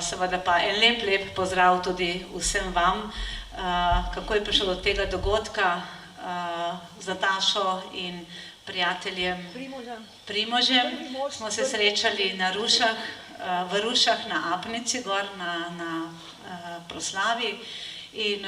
seveda pa en lep pozdrav tudi vsem vam. Kako je prišlo do tega dogodka z Natašo in prijateljem Primožem. Smo se srečali na Rušah, v Rušah na Apnici, gor na proslavi. In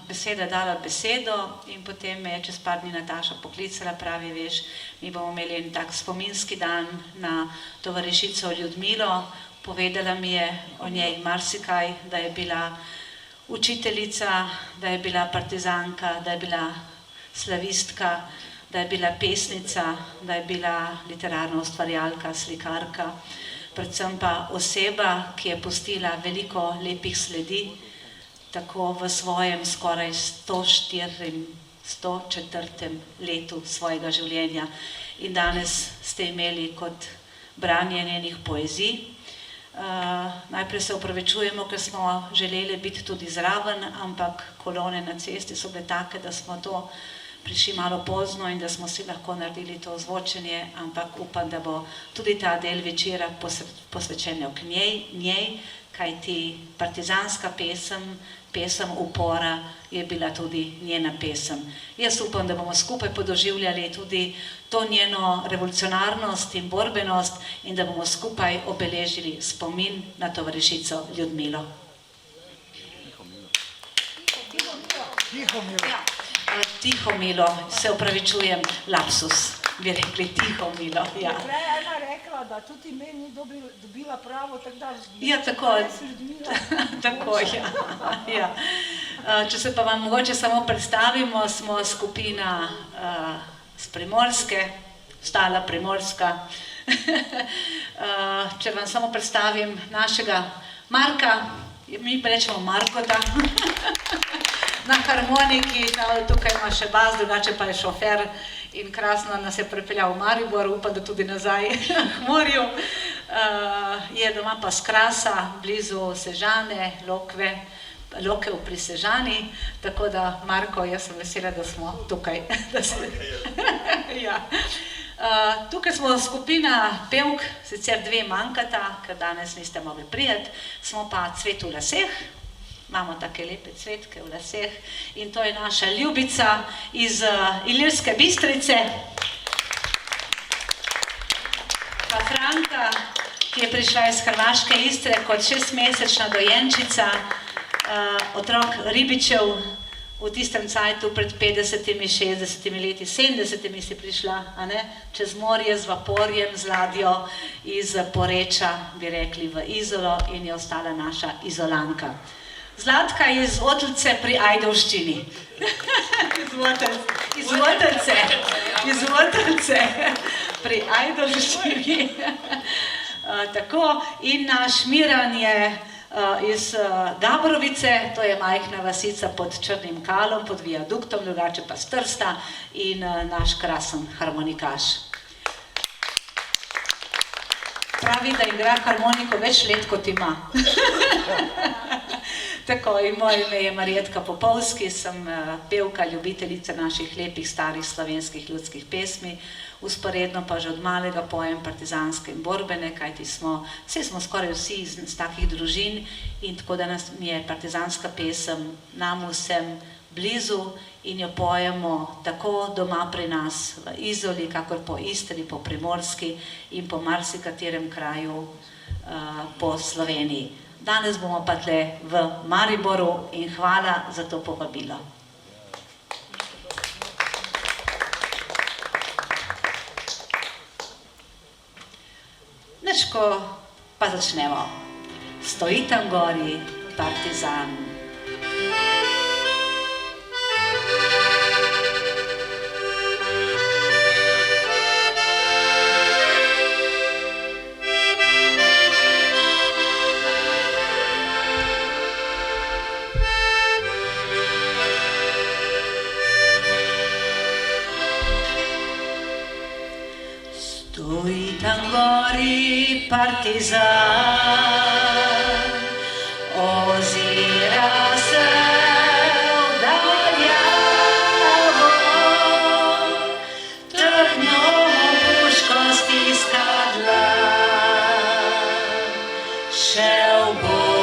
beseda dala besedo in potem me je čez par dni Nataša poklicala, pravi, veš, mi bomo imeli en tak spominski dan na tovarišico Ljudmilo. Povedala mi je o njej marsikaj, da je bila učiteljica, da je bila partizanka, da je bila slavistka, da je bila pesnica, da je bila literarna ustvarjalka, slikarka, predvsem pa oseba, ki je pustila veliko lepih sledi, tako v svojem skoraj 104. letu svojega življenja. In danes ste imeli kot branje njenih poezij. Najprej se opravičujemo, ker smo želeli biti tudi zraven, ampak kolone na cesti so bile take, da smo to prišli malo pozno in da smo si lahko naredili to ozvočenje, ampak upam, da bo tudi ta del večera posvečen k njej, kajti partizanska pesem upora je bila tudi njena pesem. Jaz upam, da bomo skupaj podoživljali tudi to njeno revolucionarnost in borbenost in da bomo skupaj obeležili spomin na tovarišico Ljudmilo. Tihomilo, se opravičujem, lapsus, bi rekli Tihomilo. Prej je ena rekla, da tudi meni ni dobila pravo, tako da tako, ja. Če se pa vam mogoče samo predstavimo, smo skupina z Primorske, ostala Primorska. Če vam samo predstavim našega Marka, mi rečemo Markota, na harmoniki, tukaj ima še bas, drugače pa je šofer in krasno nas je prepeljal v Maribor, upam, da tudi nazaj k morju. Je doma pa s Krasa, blizu Sežane, Lokev pri Sežani, tako da Marko, jaz sem vesela, da smo tukaj. Tukaj smo skupina pevk, sicer dve manjkata, ker danes niste mogli priti, smo pa Cvet v laseh. Imamo take lepe cvetke v laseh in to je naša Ljubica iz Ilirske Bistrice. Pa Franka, ki je prišla iz Hrvaške Istre kot 6-mesečna dojenčica, otrok ribičev v tistem cajtu pred 50, 60 leti, 70 si prišla, čez morje z vaporjem, z ladjo iz Poreča, bi rekli, v Izolo in je ostala naša Izolanka. Zlatka je iz Otlce pri Ajdovščini. Iz Otlce pri Ajdovščini. Tako, in naš Miran je iz Gabrovice, to je majhna vasica pod Črnim Kalom, pod viaduktom, drugače pa s Trsta in naš krasen harmonikaš. Pravi, da igra harmoniko več let kot ima. Tako, in moje ime je Marjetka Popovski, sem pevka, ljubiteljica naših lepih, starih slovenskih ljudskih pesmi, usporedno pa že od malega pojem partizanske in borbene, kajti smo skoraj vsi iz takih družin in tako da mi je partizanska pesem nam vsem blizu in jo pojemo tako doma pri nas v Izoli, kakor po Istri, po Primorski in po marsikaterem kraju po Sloveniji. Danes bomo pa tle v Mariboru in hvala za to povabilo. Nečko pa začnemo. Stoji tam gori partizan. Stoji tam gori partizan, ozira se vdaljavo, trdno puško stiska dlan, šel bo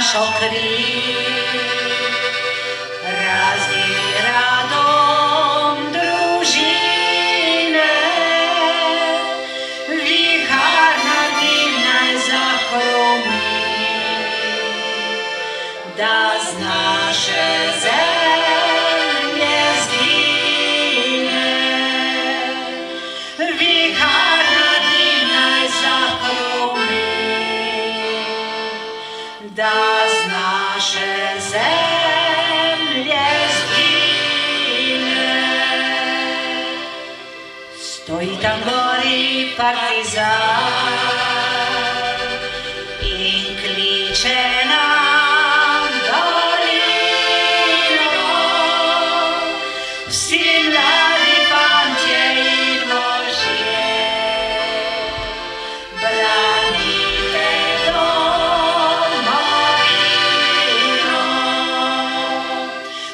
našo kri. Razdira dom družine, viharna dimna zahromi, da z naše zemlje zgine. Viharna dimna zahromi, da z naše zemlje zgine. Stoji tam gori partizan in kliče nam dolino. Vsi mladi fantje in možje, branite domovino.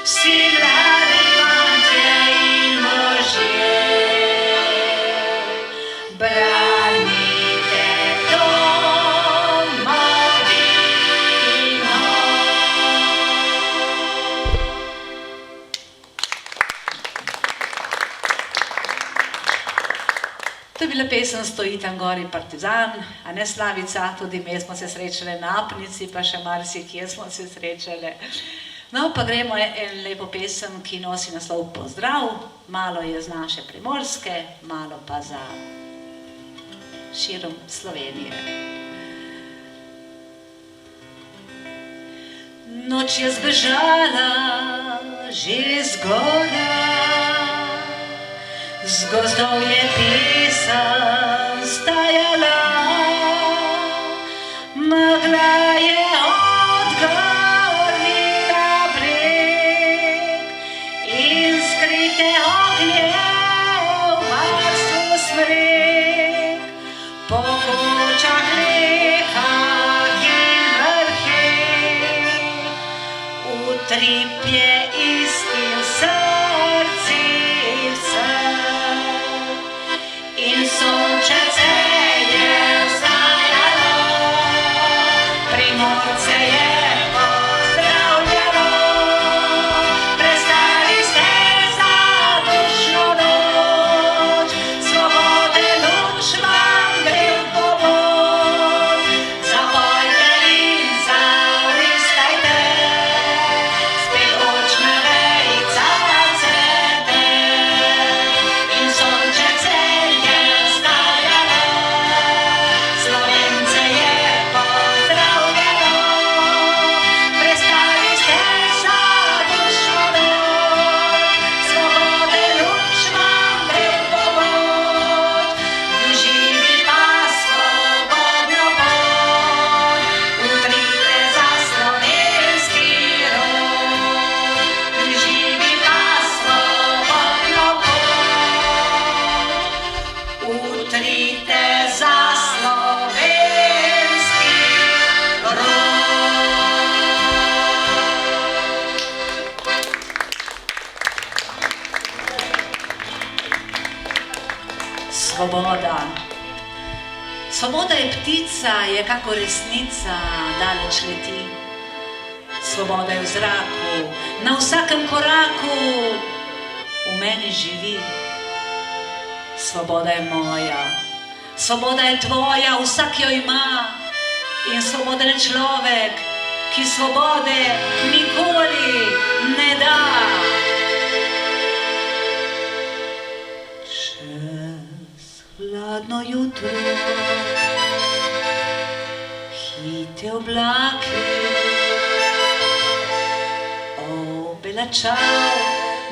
Vsi mladi fantje in možje, branite domovino. To je bila pesem Stoji tam gori partizan, a ne Slavica, tudi mi smo se srečali na Apnici, pa še marsikje smo se srečali. No, pa gremo en lepo pesem, ki nosi naslov Pozdrav, malo je z naše Primorske, malo pa za širom Slovenije. Noč je zbežala že zgora, z gozdov je pesem stajala, megla je odgrnila breg in skrite ognje v varstvu smrek. Po kočah, rekah in vrheh utripje istim srcih vseh. In sončece je vzajalo, Primorce je pozdravljalo. Prestali ste zadušno noč, svobode luč vam gre v pomoč. Zapojte in zavriskajte, spet očna vejica cvete. In sončece je vzajalo, Slovence je pozdravljalo. Prestali ste zadušno noč, svobode luč vam gre v pomoč. Doživi pa svobodno pot, utrite za slovenski rod. Doživi pa svobodno pot, utrite za slovenski rod. Svoboda. Svoboda je ptica, je kako resnica, daleč leti. Svoboda je v zraku, na vsakem koraku v meni živi. Svoboda je moja, svoboda je tvoja, vsak jo ima. In svoboden je človek, ki svobode nikoli ne da. Čez hladno jutro, hite oblaki, o, bela čau,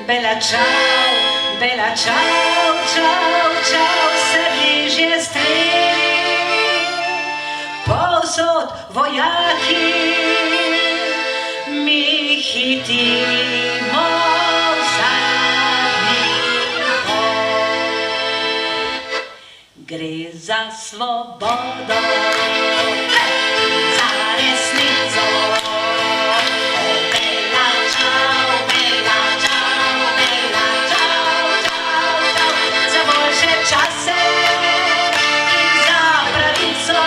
bela čau, bela čau, čau, čau, se bližje streli. Povsod vojaki, mi hitimo v zadnji hod. Gre za svobodo, za resnico. O, bela čau, bela čau, bela čau, čau, čau, za boljše čase in za pravico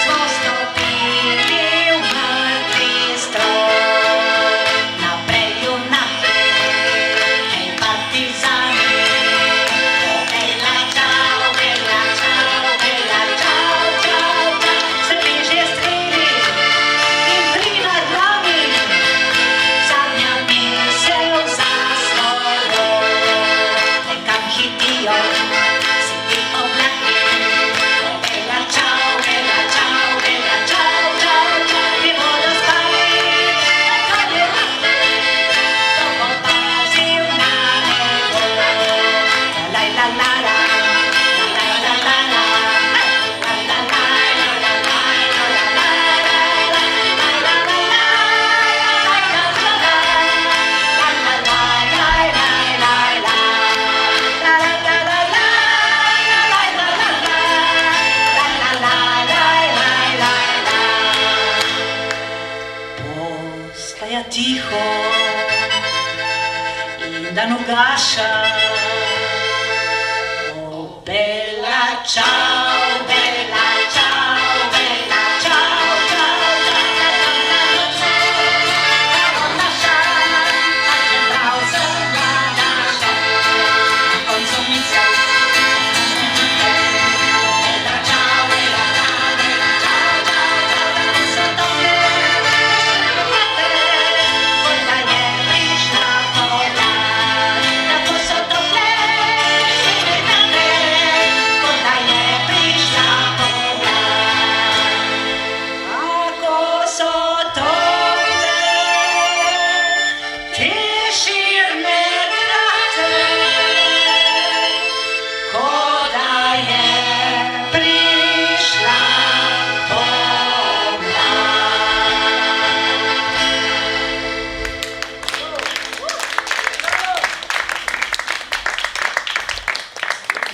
smo stopili v ugaša. O, bella ciao, bella ciao, bella ciao, ciao,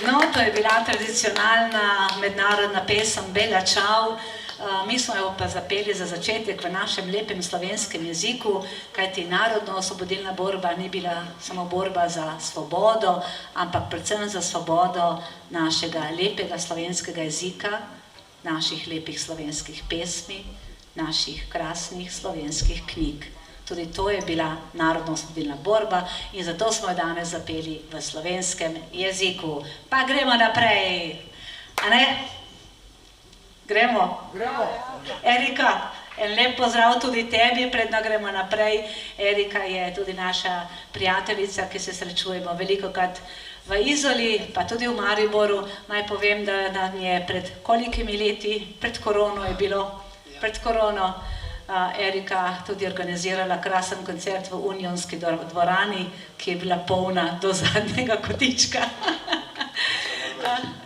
No, to je bila tradicionalna mednarodna pesem Bella Ciao. Mi smo jo pa zapeli za začetek v našem lepem slovenskem jeziku, kajti narodno-osvobodilna borba ni bila samo borba za svobodo, ampak predvsem za svobodo našega lepega slovenskega jezika, naših lepih slovenskih pesmi, naših krasnih slovenskih knjig. Tudi to je bila narodno-osvobodilna borba in zato smo jo danes zapeli v slovenskem jeziku. Pa gremo naprej, a ne? Gremo? Gremo. Erika, en lep pozdrav tudi tebi, predno gremo naprej. Erika je tudi naša prijateljica, ki se srečujemo velikokrat v Izoli, pa tudi v Mariboru. Naj povem, da nam je pred kolikimi leti, pred korono je bilo, pred korono, Erika tudi organizirala krasen koncert v Unionski dvorani, ki je bila polna do zadnjega kotička.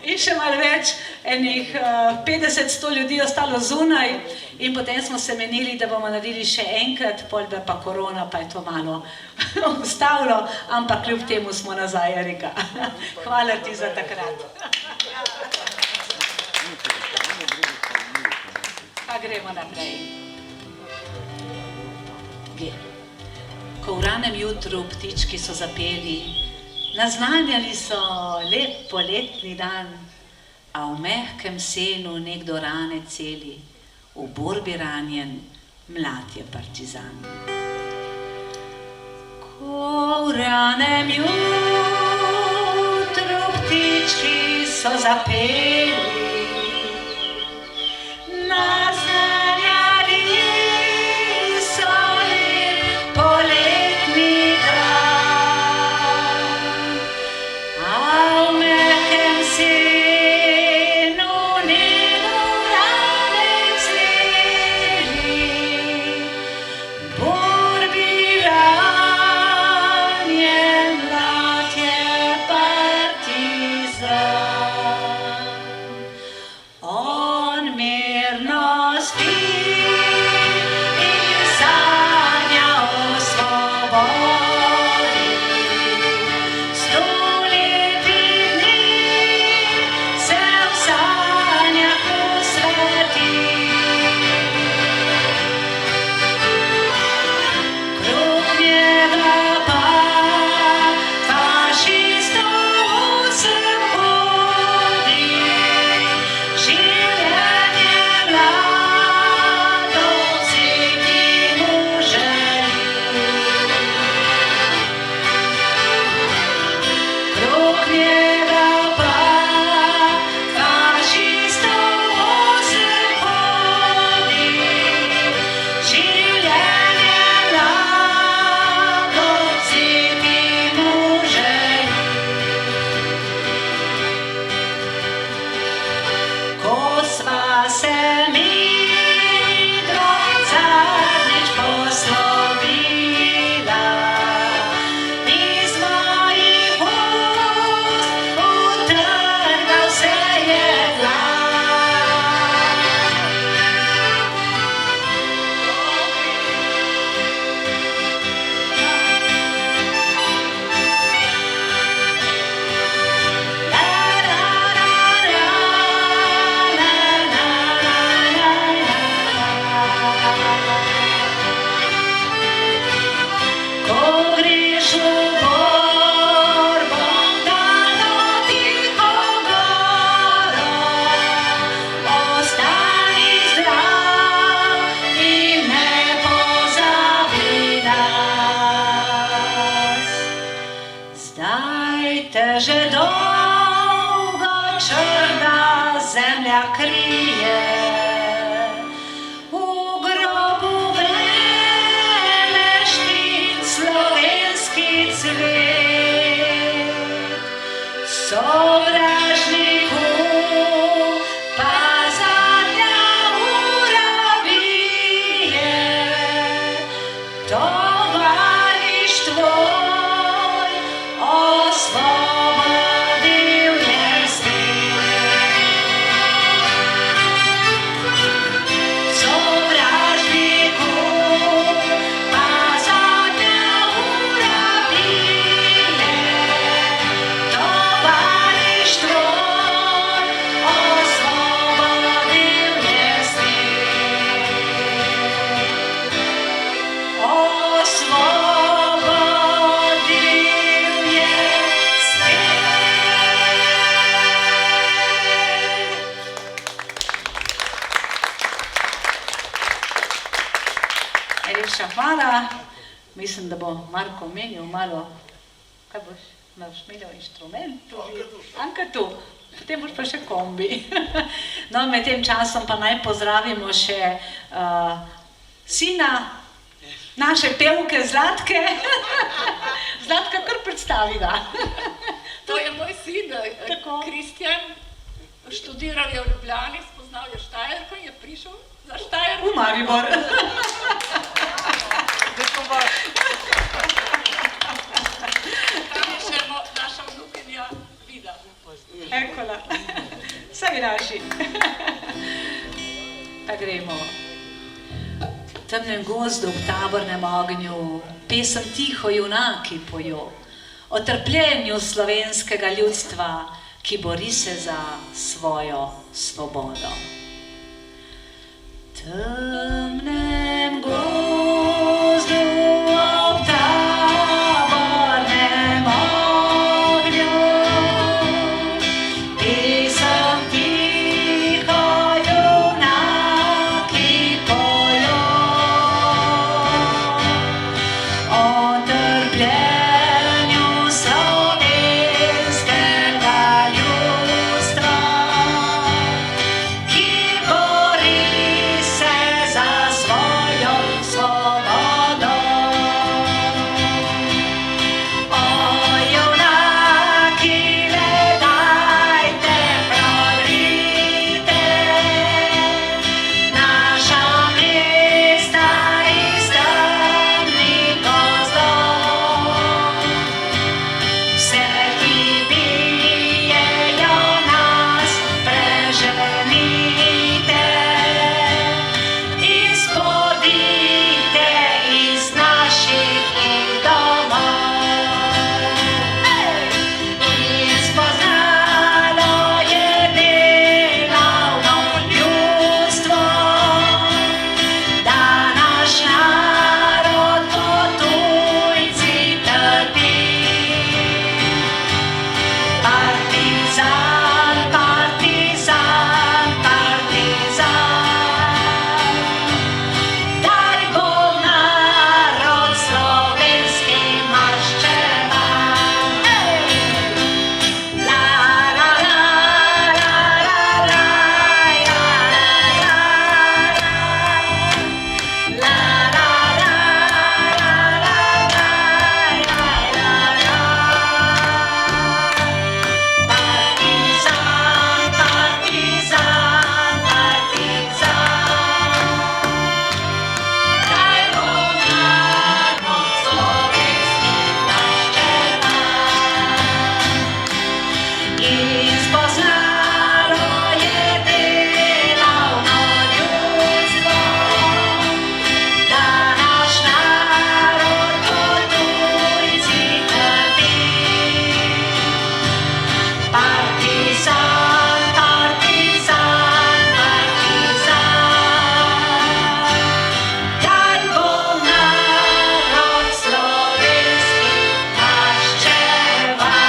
In še malo več, enih 50-100 ljudi je ostalo zunaj in potem smo se menili, da bomo naredili še enkrat, potem pa korona, pa je to malo ustavilo, ampak kljub temu smo nazaj, Erika. Hvala ti za takrat. Pa gremo naprej. Ko v ranem jutru ptički so zapeli, naznanjali so lep poletni dan, a v mehkem senu nekdo rane celi, v borbi ranjen, mlad je partizan. Ko v ranem jutru ptički so zapeli, te že dolgo črna zemlja krije. V grobu veneš ti slovenski cvet, sovražniku pa zadnja ura bije. Tovariš tvoj osvobodil je svet. Sovražniku pa zadnja ura bije. Tovariš tvoj osvobodil je svet. Osvobodil je svet. Najlepša hvala. Mislim, da bo Marko omenil malo, kaj boš našmeljal inštrument? Ankatu. Potem boš pa še kombi. No, med tem časom pa naj pozdravimo še sina naše pevke Zlatke. Zlatka, kar predstavi ga. To je moj sin, Kristjan, študiral je v Ljubljani, spoznal je Štajerko in je prišel za Štajerko. V Maribor. Tam je še naša vnukinja Vida. Ekola. Saj naši. Pa gremo. V temnem gozdu, v tabornem ognju, pesem tiho junaki pojo. O trpljenju slovenskega ljudstva, ki bori se za svojo svobodo. V temnem gozdu, ob tabornem ognju, pesem tiho junaki pojo. O trpljenju slovenskega ljudstva, ki bori se za svojo svobodo. O junaki, le dajte prodrite naša mesta iz temnih gozdov. Vse, ki bijejo nas, preženite in spodite iz naših domov. In spoznalo je delavno ljudstvo, da naš narod pod tujci trpi. Partizan, partizan, partizan, daj bo narod slovenski maščevan. La la la la la la, ja la la la, la la la la la, ja la la. Partizan, partizan, partizan, daj bo narod slovenski maščevan. In spoznalo je delavno ljudstvo, da naš narod pod tujci trpi. Partizan, partizan, partizan, daj bo narod slovenski maščevan.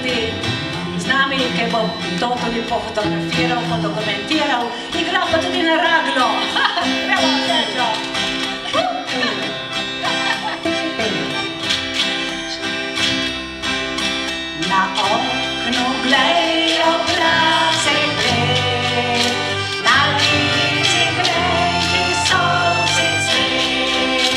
tudi z nami, ki bo to tudi pofotografiral, podokumentiral. Igra pa tudi na raglo. Evo, srečo. Na oknu glej obraze glej, na lici glej, ki sonce cvet.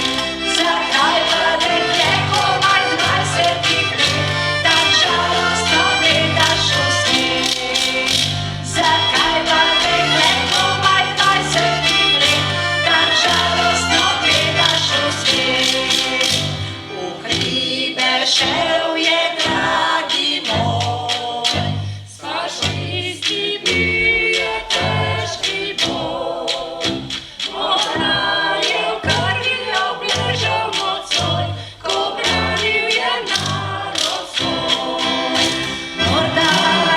Zakaj pa dekle komaj 20 let, tak žalostno gledaš v svet? Zakaj pa dekle komaj 20 let, tak žalostno gledaš v svet? V hribe šel je dragi moj, s fašisti bil je težki boj. Morda je v krvi obležal nocoj, ko branil je narod svoj. Morda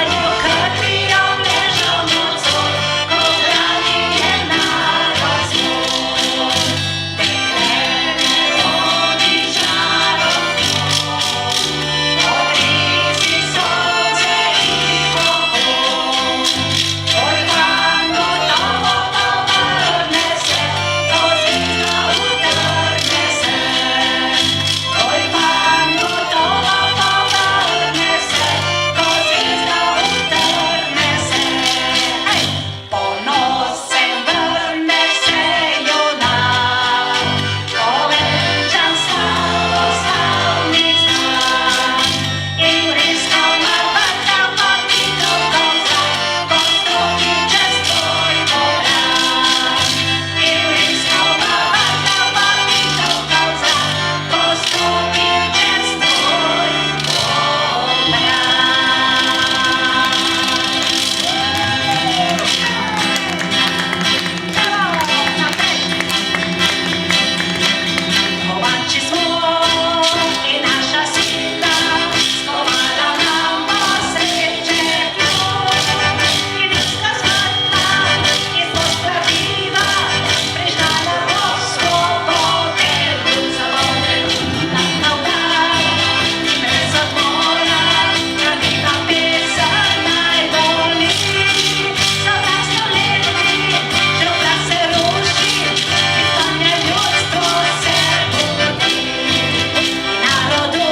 je v krvi obležal nocoj, ko branil je narod svoj. Dekle ne rodi žalostno, ogrizi sonce in pohod. Oj, pan gotovo povrne se, ko zvezda utrgne se. Oj, pan gotovo povrne se, ko zvezda utrgne se. Ponosen vrne se junak, ovenčan slavoslavnih znak. In vrisko navrta papitov konca, ko stopi čez tvoj vorak. In vrisko navrta papitov konca, ko stopi čez tvoj vorak. Kovači smo i naša sila, skovala nam bo sreće ključ. I ljudska svatla izbog kladiva, prižgala bo svobode ljud. Svobode ljud nam navdala, brez odmora, kladiva pesem najbolji. Za nas stoletni, že oblast se ruši, izpanje ljudstvo se budi. Narodu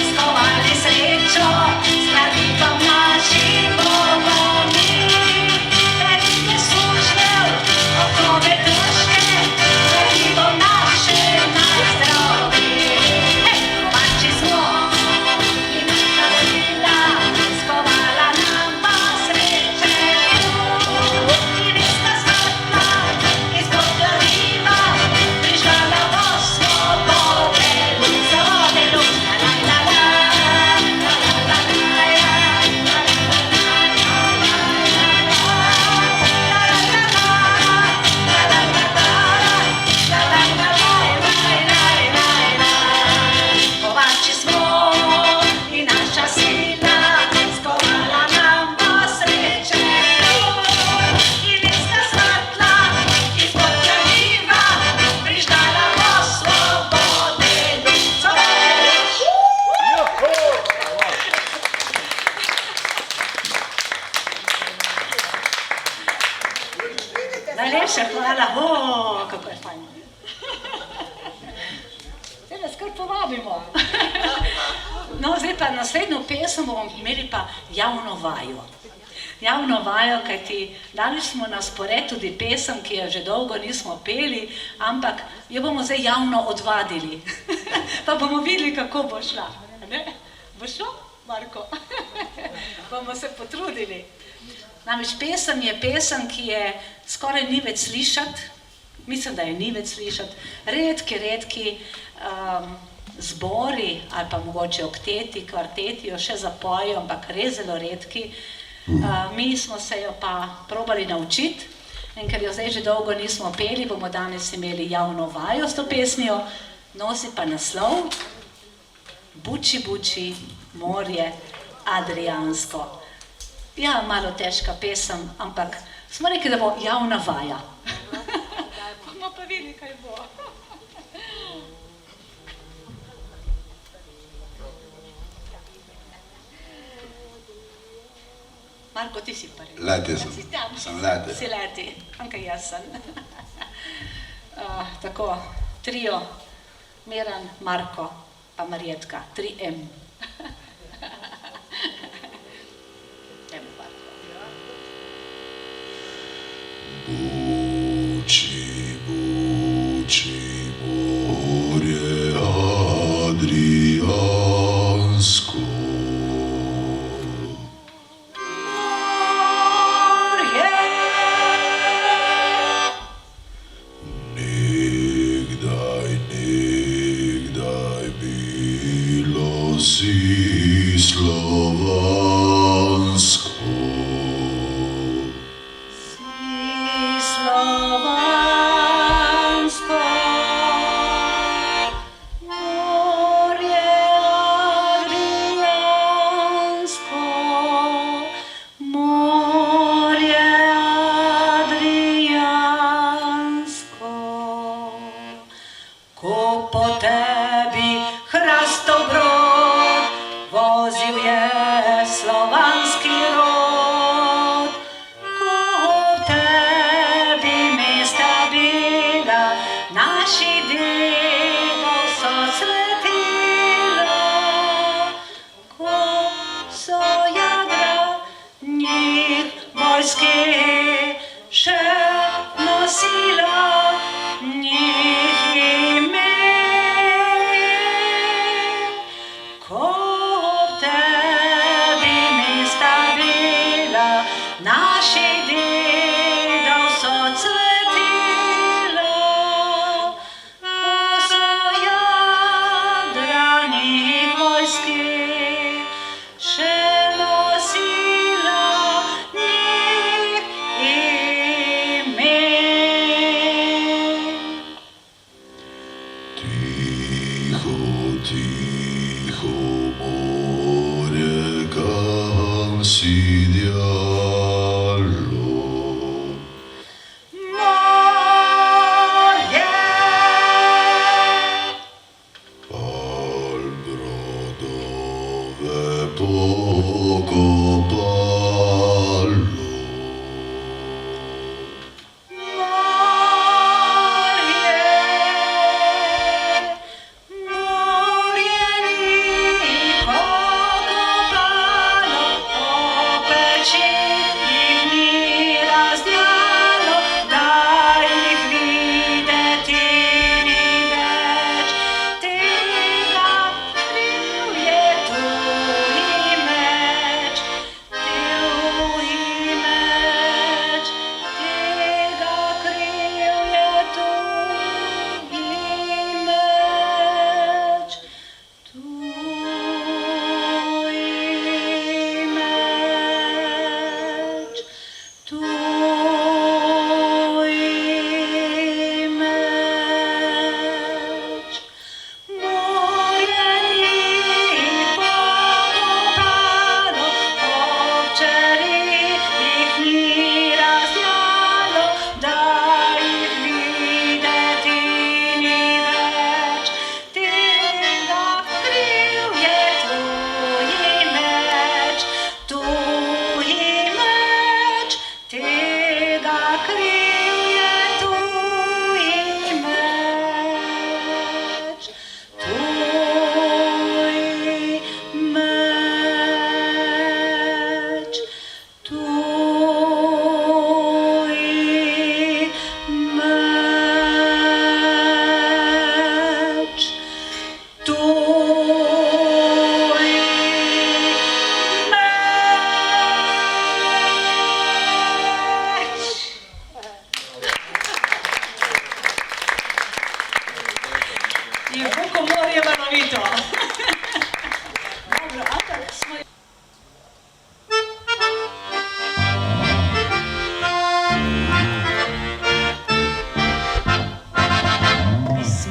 skovali srečo, s kladivom našim bomo mi. Velike sužnjev, okove težke, kladivom našim na zdravje. Kovači smo i naša sila, skovala nam bo sreće ključ. I ljudska svatla izbog kladiva, prižgala bo svobode ljud. Svobode ljud. La la la la, la la la la, la la Kovači smo i naša sila, skovala nam bo sreće ključ. I ljudska svatla izbog kladiva, prižgala bo svobode ljud. Svobode ljud. Najlepša hvala, kako je fajn. Zdaj nas kar povabimo. No, zdaj pa naslednjo pesem bomo imeli pa javno vajo. Javno vajo, kajti dali smo na spored tudi pesem, ki jo že dolgo nismo peli, ampak jo bomo zdaj javno odvadili. Pa bomo videli, kako bo šla. Ne? Bo šlo, Marko? Bomo se potrudili. Namreč pesem je pesem, ki je skoraj ni več slišati, mislim, da je ni več slišati. Redki zbori ali pa mogoče okteti, kvarteti jo še zapojejo, ampak res zelo redki. Mi smo se jo pa probali naučiti in ker jo zdaj že dolgo nismo peli, bomo danes imeli javno vajo s to pesmijo, nosi pa naslov Buči, buči, morje Adriansko. Ja, malo težka pesem, ampak smo rekli, da bo javna vaja. Bomo pa videli, kaj bo. Marko, ti si prvi. Lete sem. Sem lete. Si leti, anke jaz sem. Tako, trio, Miran, Marko, pa Marjetka, 3M. Evo, Marko. Buči, buči, morje Adriansko. Si slovansko. Si slovansko, morje Adriansko, morje Adriansko. Ko po tebi hrastobrod vozil je slovanski rod, ko v tebi mesta bila, naši dedov so cvetila, ko so jadra njih vojske še nosila, njih ime. Ko naši dedov so cvetila, ko so jadra njih vojske še nosila, njih ime. Tiho, tiho, morje, kam si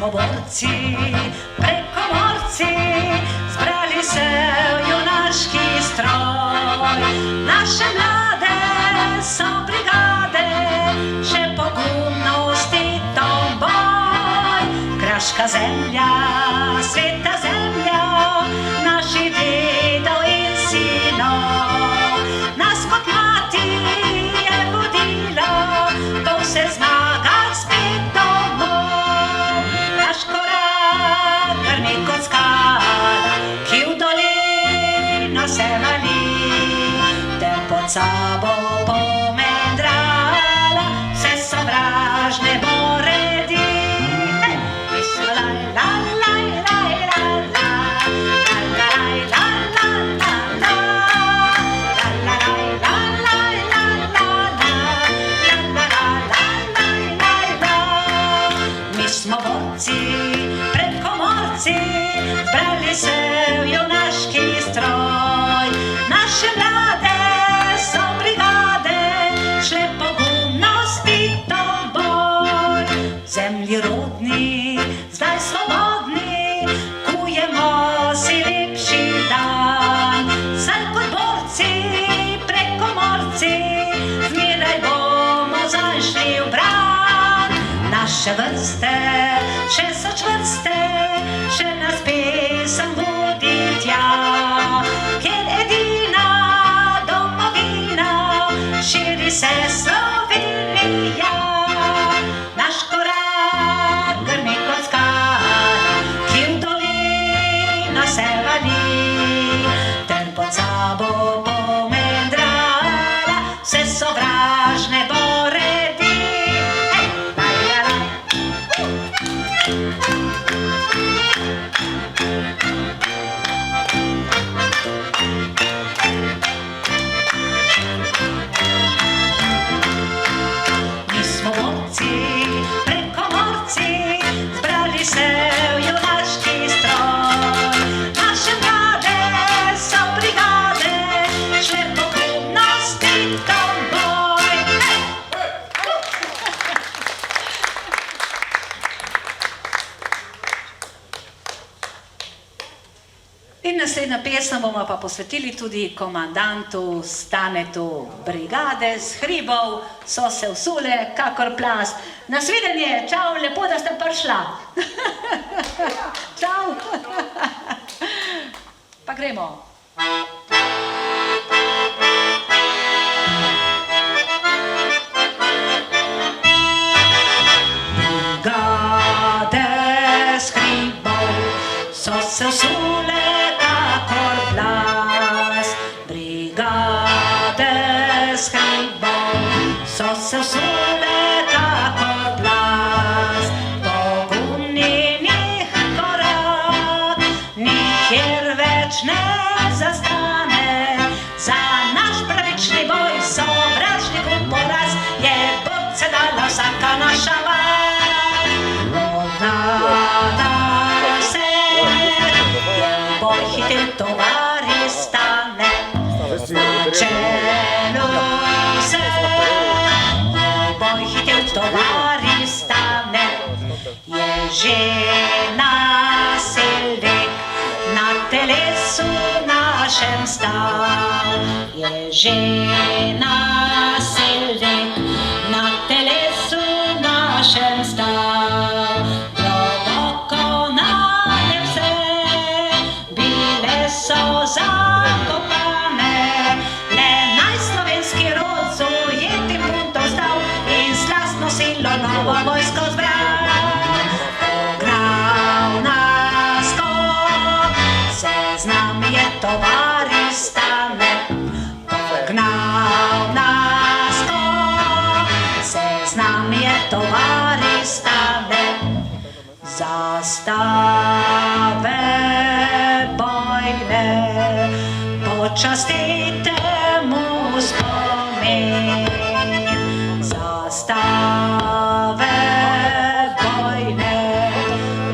Borci, prekomorci, zbrali se v junaški stroj. Naše mlade so brigade, še pogumno s Titom boj. Kraška zemlja, sveta zemlja, naši dedov in sinov, nas kot sabo pomendrala, vse sovražne boredi. Mi smo laj, laj, laj, laj, laj, laj, laj, laj, laj, smo borci, pred komorci, zbrali se v junaški stroj. Naše mlade so brigade, šle pogumno s Titom boj. Zemlji rodni, zdaj svobodni, kujemo si lepši dan. Saj kot borci, pred komorci, zmeraj bomo zašli v bran. Naše vrste še so čvrste, še nas pesem vodi tja, kjer edina domovina širi se Slovenija. Naš korak grmi kot skala, ki v dolino se vali, ter pod sabo pomendrala vse sovražne boredi. Mi smo borci, pred komorci, zbrali se v junaški stroj. Naše mlade so brigade, šle pogumno s Titom boj. In naslednja pesem bomo pa posvetili tudi komandantu Stanetu. Brigade z hribov so se vsule kakor plast. Nasvidenje, čau, lepo, da ste prišla. Čau. Pa gremo. Brigade z hribov so se vsule kakor plast. Brigade z hribov so se vsule kakor plast. Pogumni njih korak nikjer več ne zastane. Za naš pravični boj, sovražnikov poraz, je borce dala vsaka naša vas. Odnada se boj hitel tovari stane, čelo se boj hitel tovari stane. Je že nasilnik na telesu našem stal, je že nasilnik na telesu našem stal. Globoko nanje vse, bile so zakopane, le najslovenski rod z ujetim puntom stal in s lastno silo novo vojsko zbral. Pognal na skok, seznam je tovari stane. Pognal na skok, seznam je tovari stane. Zastave bojne, počastite mu spomin. Zastave bojne,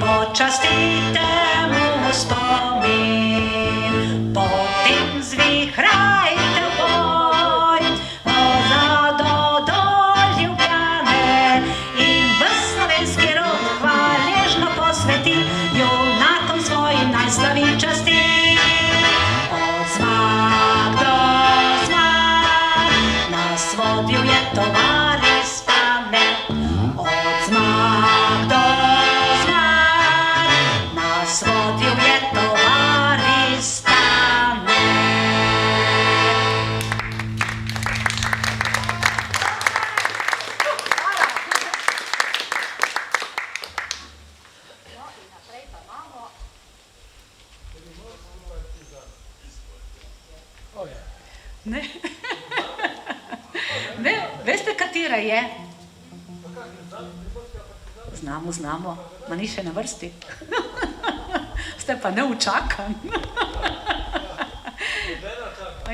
počastite mu spomin. Potem zvihrajte v boj, ozado do Ljubljane in v slovenski rod hvaležno posveti junakom svojim najslavin časti. Od zmag do zmag nas vodil je tovari Stane. Od zmag do zmag nas vodil je tovari Stane. Ne. Katera je? Znamo. Ma ni še na vrsti. Ste pa neučakan.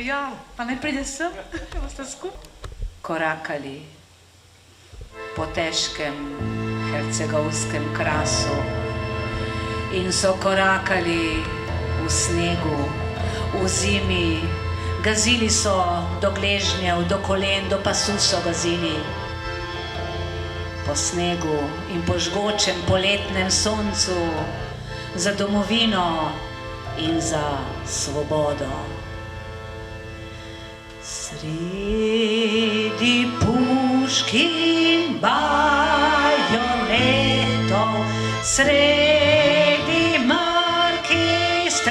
Ja, pa ne pride sem, boste skupaj. Korakali po težkem hercegovskem krasu in so korakali v snegu, v zimi, gazili so do gležnjev, do kolen, do pasu so gazili. Po snegu in po žgočem poletnem soncu za domovino in za svobodo. Sredi puškin bajonetov, sredi mrkih straž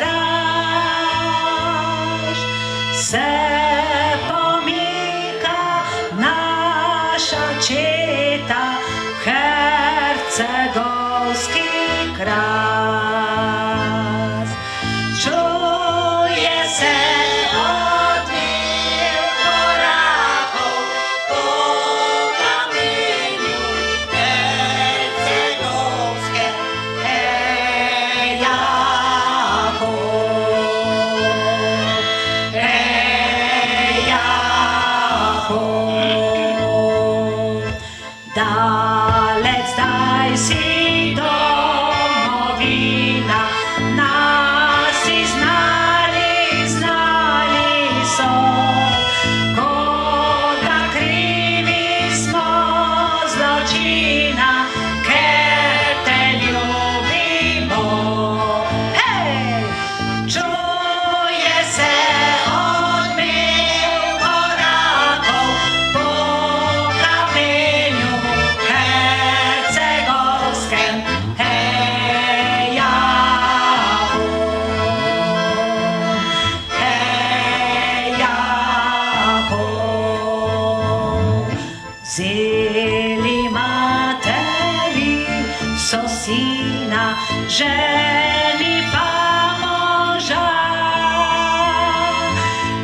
se pomika naša četa, hercegovski kras. Čuje se ženi pa moža,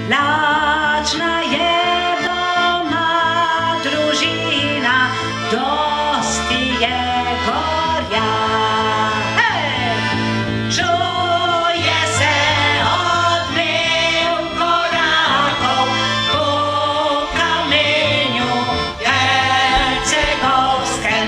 lačna je doma družina, dosti je gorja. Čuje se odmev korakov po kamenju hercegovskem.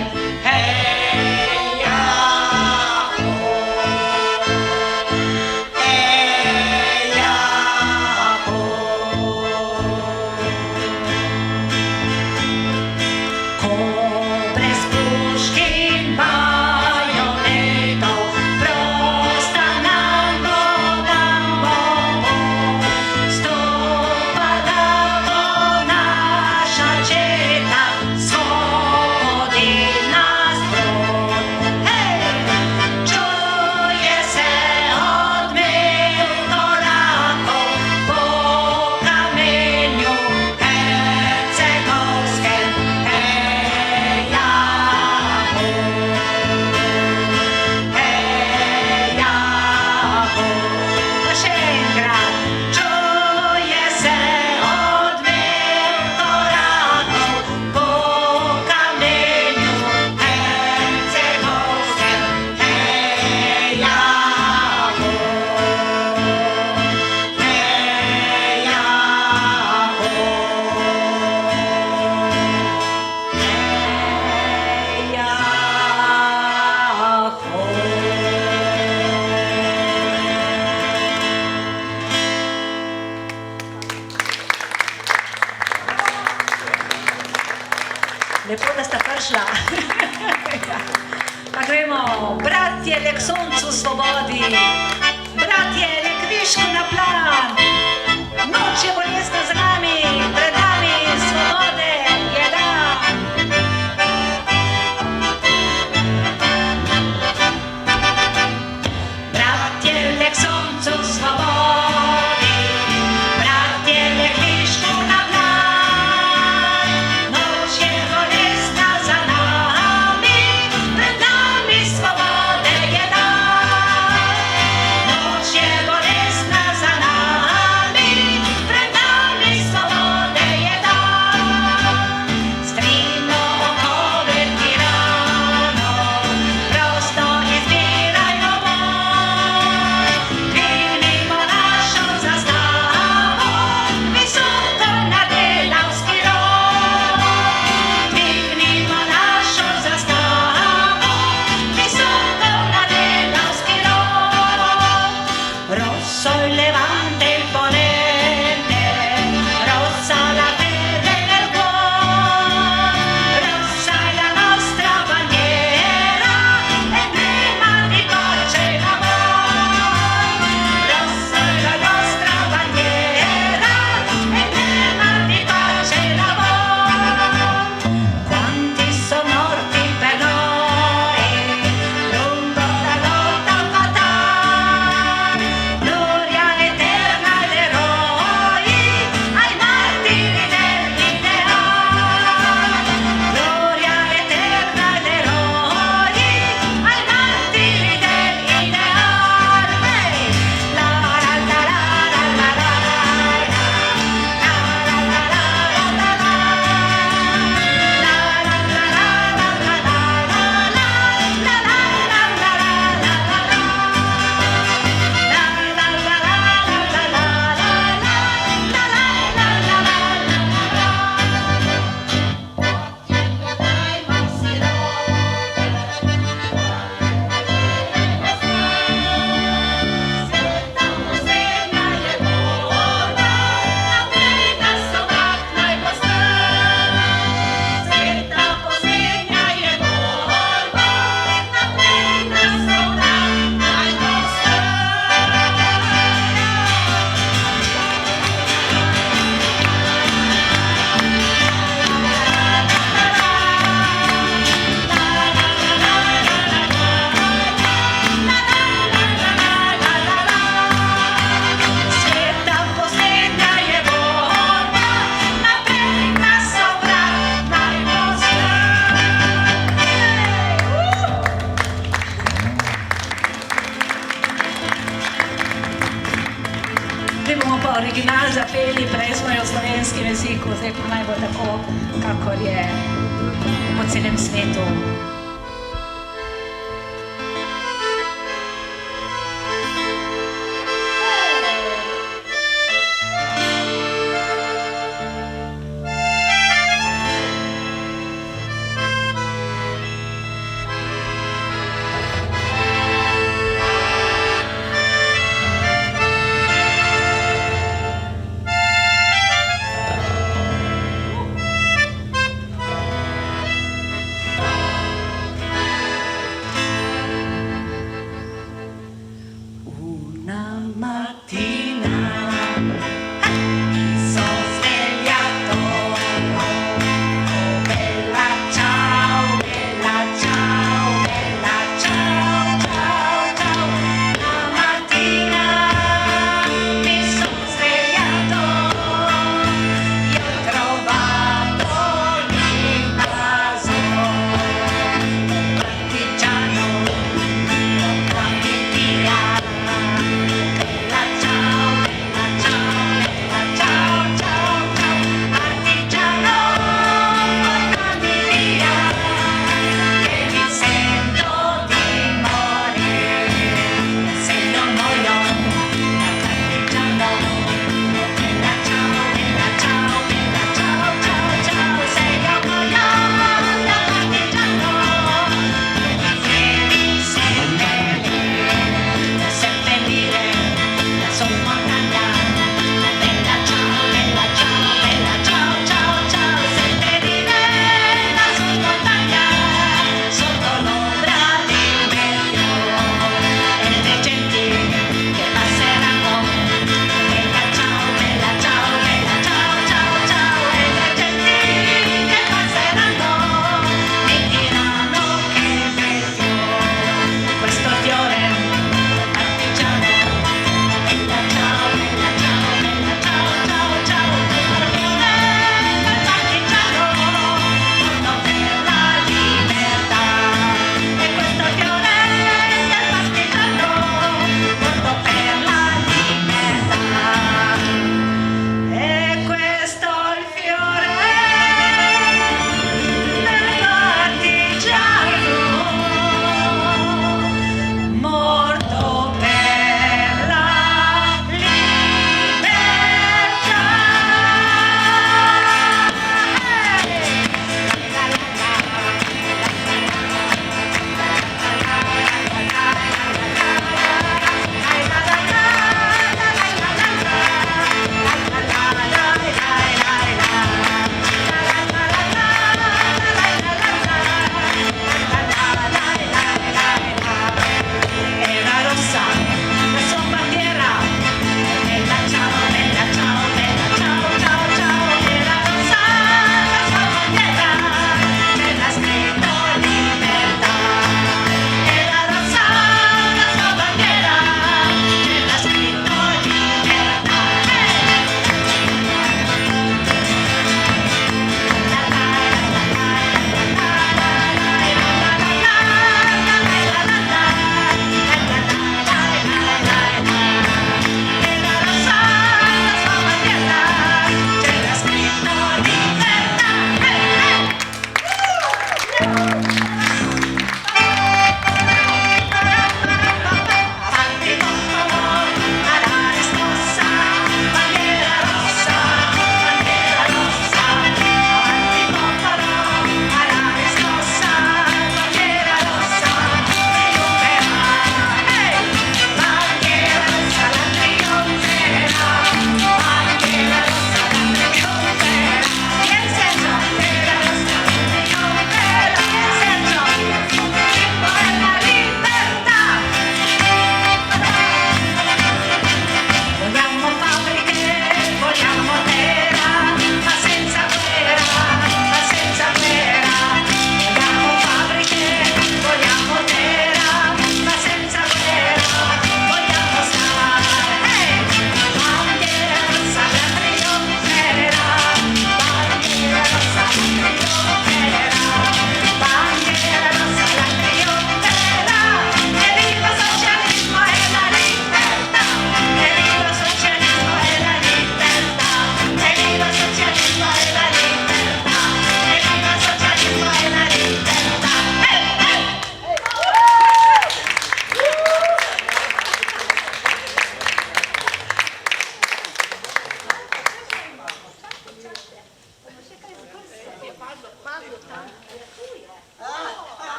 Lepo, da sta prišla. Pa gremo, bratje, le k soncu svobodi, bratje, le k višku na plan. Noč je bolestna za nami, pred nami svobode je dan. Bratje, le k soncu svobodi, bratje, le k višku na plan. Noč je bolestna za nami, pred nami svobode je dan. Noč je bolestna za nami, pred nami svobode je dan. il levante e il ponente, rossa la fede nel cuore, rossa è la nostra bandiera e nema di pace e d'amore, rossa è la nostra bandiera e nema di pace e d'amore. Quanti sono morti per noi lungo la lotta fatale, gloria eterna agli eroi, ai martiri dell'ideale, gloria eterna agli eroi, ai martiri dell'ideale. La la la la la la la, la la la la la la, Bomo pa original zapeli, prej smo jo v slovenskem jeziku, zdaj pa naj bo tako, kakor je po celem svetu.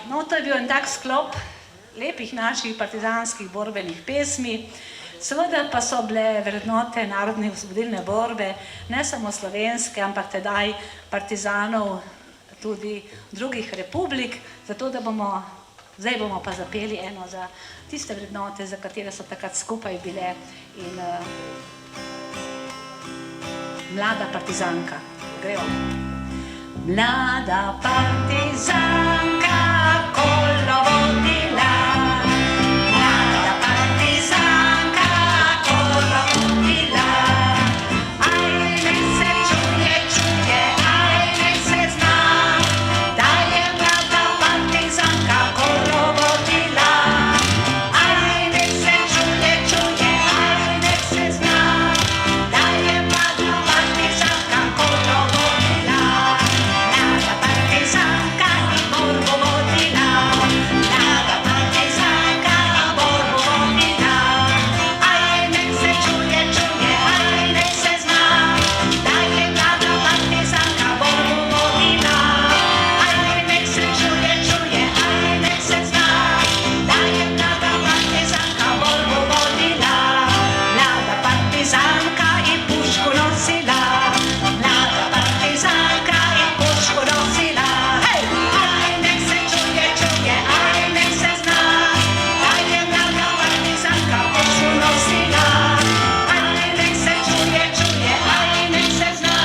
No, to je bil en tak sklop lepih naših partizanskih borbenih pesmi. Seveda pa so bile vrednote narodne osvobodilne borbe, ne samo slovenske, ampak tedaj partizanov tudi drugih republik, zato da zdaj bomo pa zapeli eno za tiste vrednote, za katere so takrat skupaj bile in Mlada partizanka. Grejo. Mlada partizanka kolo vodila, mlada partizanka kolo vodila, aj nek se čuje, aj nek se zna, da je mlada partizanka kolo vodila, aj nek se čuje, aj nek se zna, da je mlada partizanka kolo vodila, mlada partizanka i borbu vodila, mlada partizanka borbu vodila, aj nek se čuje, aj nek se zna, da je mlada partizanka borbu vodila, aj nek se čuje, aj nek se zna, da je mlada partizanka borbu vodila, mlada partizanka i pušku nosila, mlada partizanka i pušku nosila, hej! Aj nek se čuje, aj nek se zna, da je mlada partizanka pušku nosila, aj nek se čuje, aj nek se zna,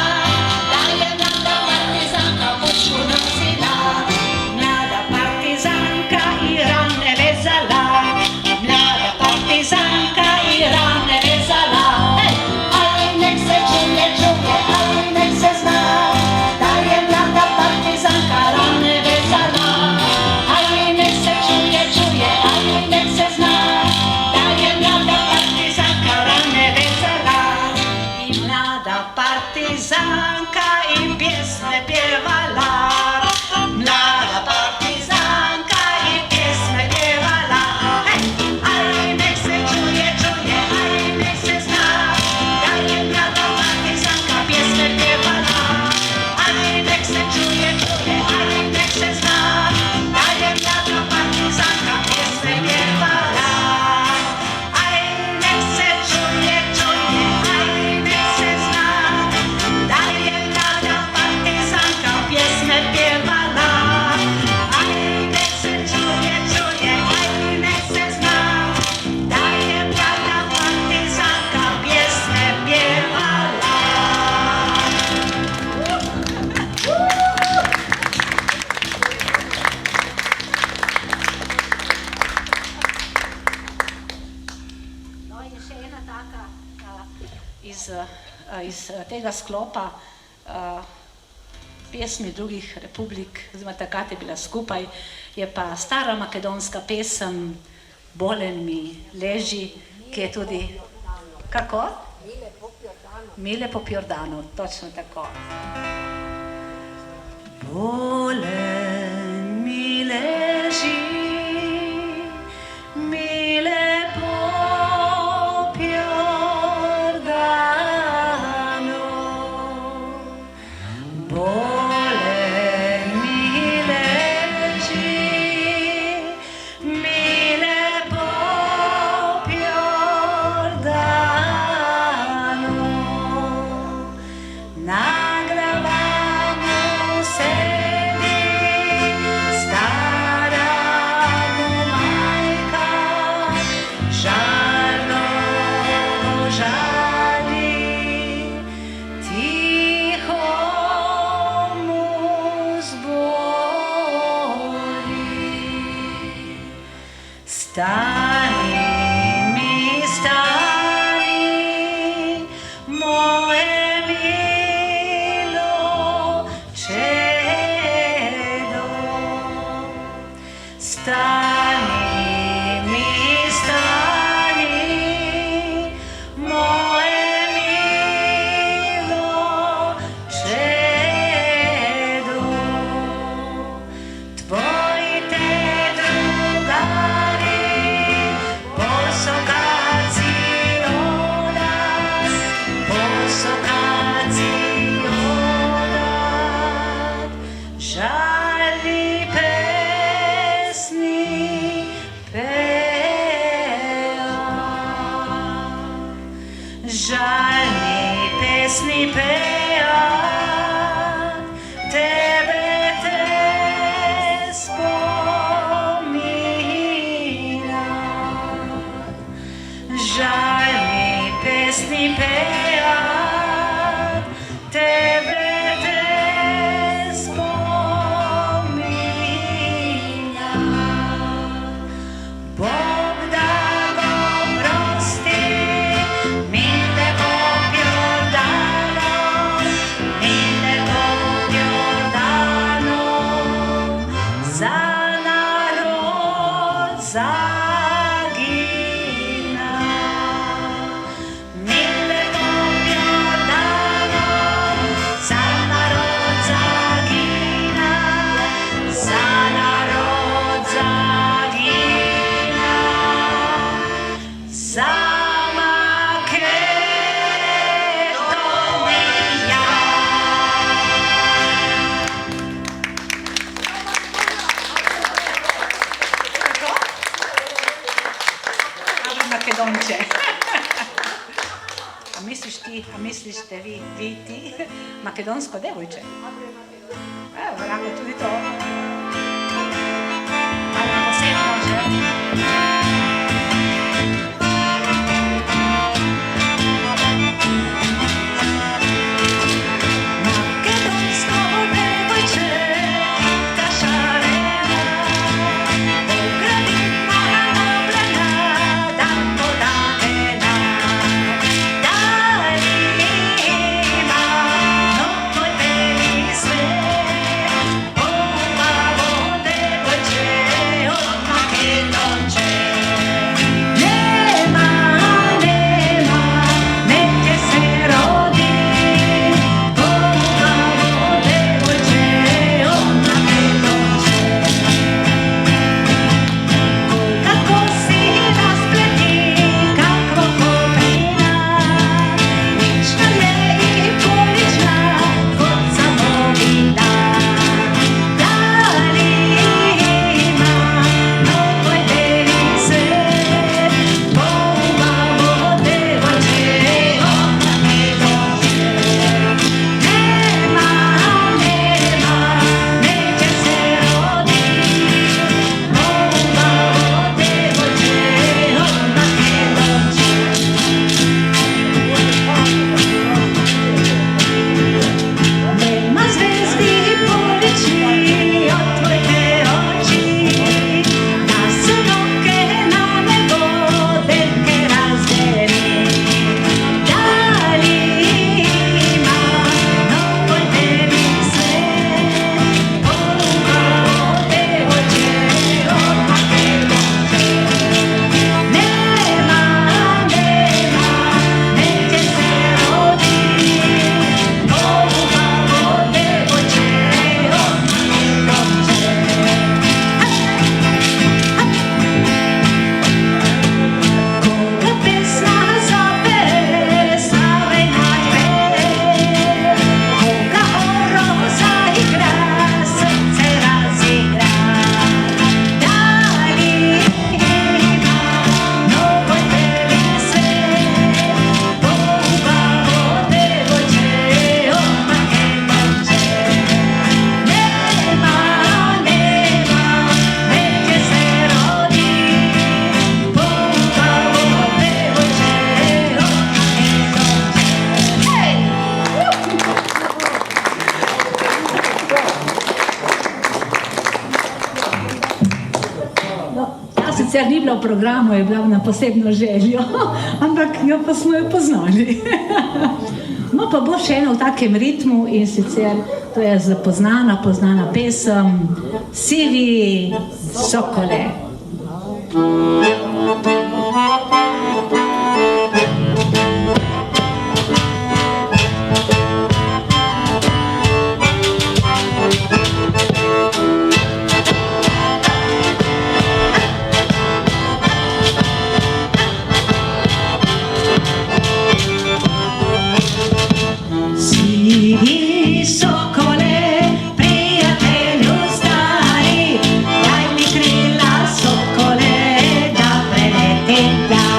da je mlada partizanka pušku nosila, mlada partizanka i rane vezala, mlada partizanka i rane vezala, hej! Aj nek se čuje, aj nek se zna, da je mlada partizanka rane vezala, aj nek se čuje, aj nek se zna, da je mlada partizanka rane vezala, i mlada partizanka i pjesme pjevala, mlada partizanka i pjesme pjevala, hej! Aj nek se čuje, aj nek se zna, da je mlada partizanka pjesme pjevala, aj nek se čuje, aj nek se zna, da je mlada partizanka pjesme pjevala, aj nek se čuje, aj nek se zna, da je mlada partizanka pjesme pjevala, aj nek se čuje, aj nek se zna, da je mlada partizanka pjesme pjevala. No, je še ena taka iz tega sklopa pesmi drugih republik, oziroma takrat je bila skupaj, je pa stara makedonska pesem Bolen mi leži, ki je tudi, kako? Mile po Jordanu, točno tako. Bolen mi leži, mile po Jordanu, bolen mi leži, mile po Jordanu, na glavama sedi stara majka, žalno žali, tiho mu zboli. Stani mi, moje milo čedo, stani mi, moje milo čedo, tvoji te drugari posokaci odat, posokaci odat, žali pe pejat, tebe te spominam. Žaljni pesni pejat, tebe te spominam. Bog da go prosti, mile Bog Jordanom, mile Bog Jordanom, za narod zagina. Mile Bog Jordanom, za narod zagina, za narod zagina, za Makedonija. Kaže Makedonče. A misliš te vi ti makedonsko devojče? Evo, ako tudi to. Ali na posebno može? Makedonsko devojče, ta šarena, pogradima obrana, dan podavena. Da li ima novoj beli svet, pomalo devojče od Makedonče. Nema, neke se rodi, pomalo devojče od Makedonče. Kako si raspleti, kakvo koprina, lična je i polična, kod samovina. Da li ima novoj beli svet, pomalo devojče od Makedonče. Nema, neće se rodi, pomalo devojče od Makedonče. Nema zvezdi polični, otvorite oči, da se noke na nebo deke razveri. Da li ima novoj beli svet, pomalo devojče od Makedonče. Nema, neće se rodi, pomalo devojče od Makedonče. Koga pesna zapere, slave najpere, koga oro zaigra, srce razigra. Da li ima novoj beli svet, pomalo devojče od Makedonče. Nema, neće se rodi, pomalo devojče od Makedonče. Hej! Ja sicer ni bila v programu, je bila na posebno željo, ampak jo pa smo jo poznali. No pa bo še eno v takem ritmu in sicer to je poznana pesem Sivi sokole. Sivi sokole, prijatelju stari, daj mi krila sokole, da preletim ja.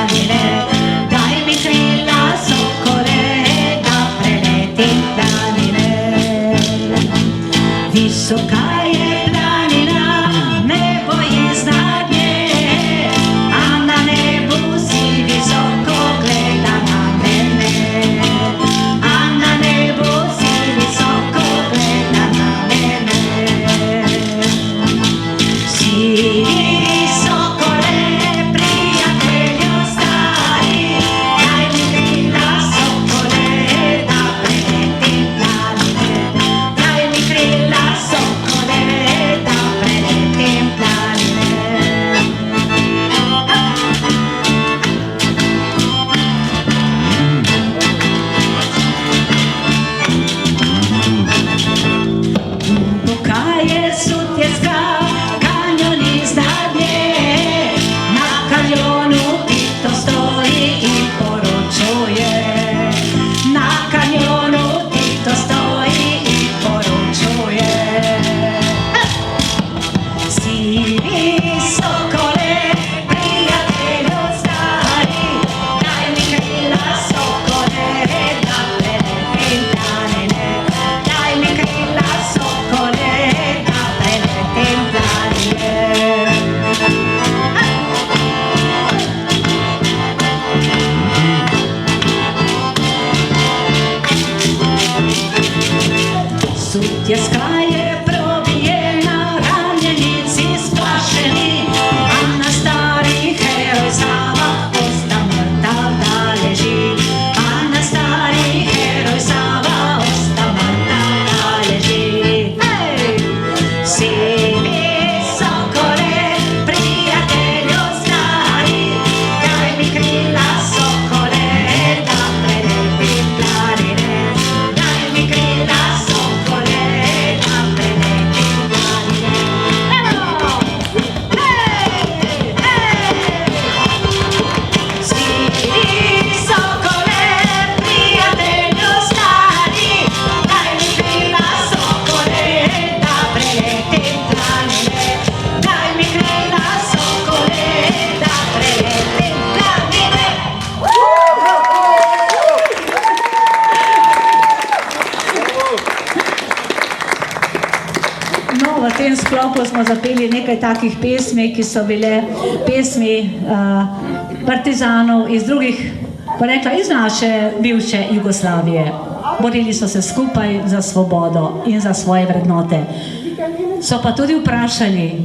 nekaj takih pesmi, ki so bile pesmi partizanov iz drugih, pa rekla, iz naše bivše Jugoslavije. Borili so se skupaj za svobodo in za svoje vrednote. So pa tudi vprašali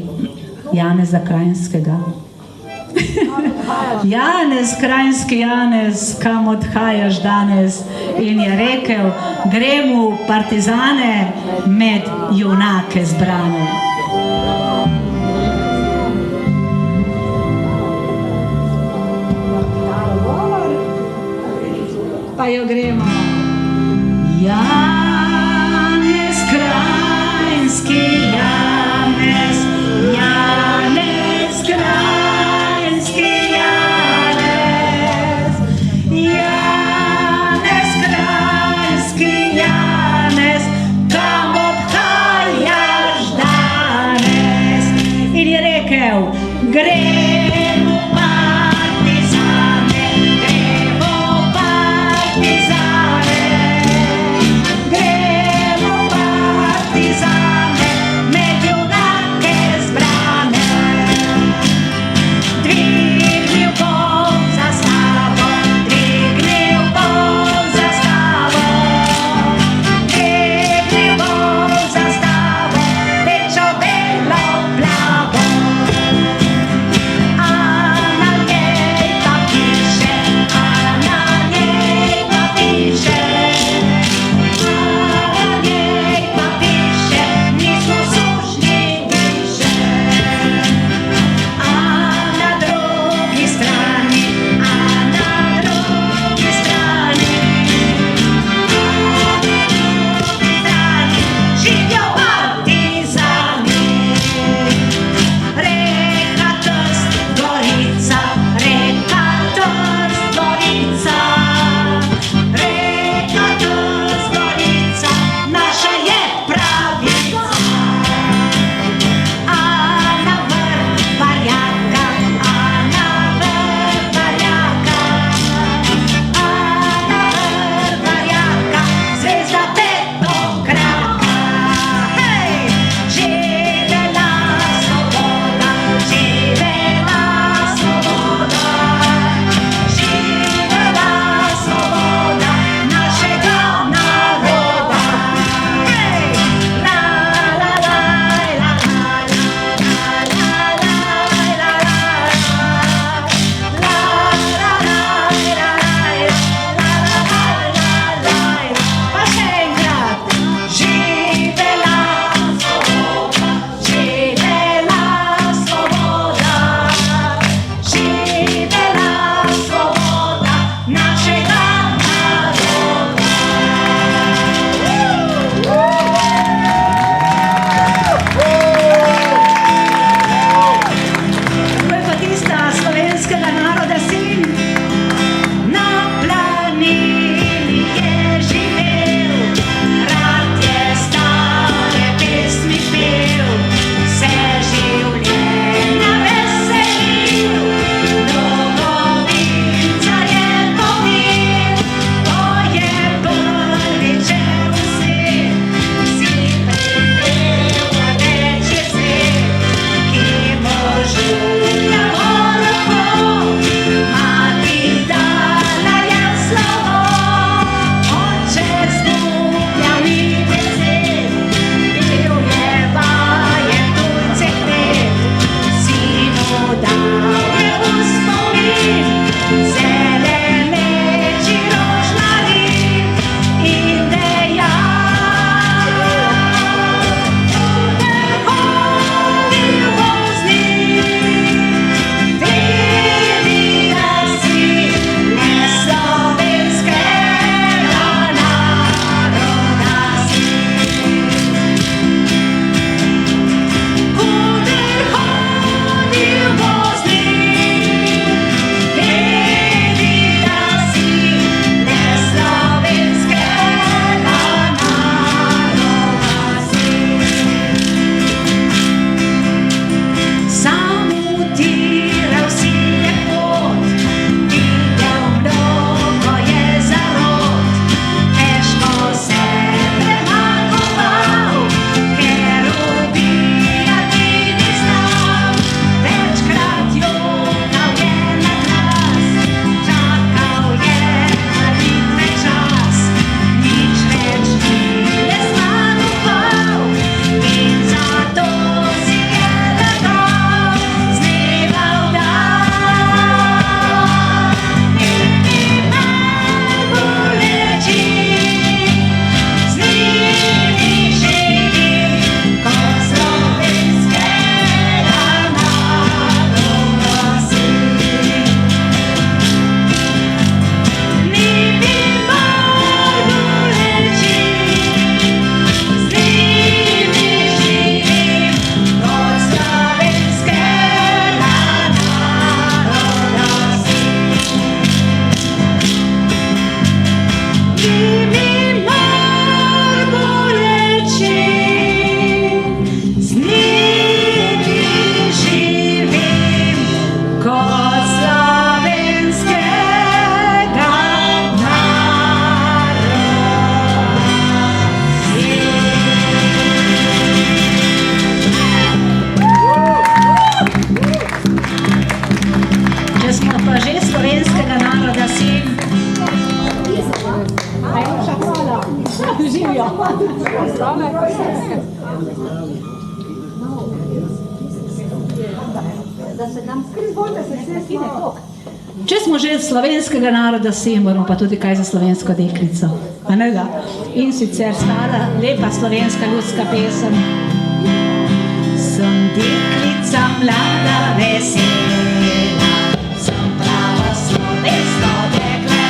Janeza Krajinskega. Janez, Krajinski Janez, kam odhajaš danes? In je rekel, gremo partizane med junake zbrane. Pa jo gremo. Janez, Krajinski Janez, Janez, Krajinski Janez, Janez, Krajinski Janez, kam odhajaš danes? In je rekel, gremo partizane, gremo partizane, gremo partizane, med junake zbrane. Dvignil bom zastavo, dvignil bom zastavo, dvignil bom zastavo, rdečo, belo, plavo. Če smo že slovenskega naroda, si moramo pa tudi kaj za slovensko deklico. A ne da? In sicer stara, lepa slovenska ljudska pesem. Sem deklica mlada, vesela, sem pravo slovensko dekle,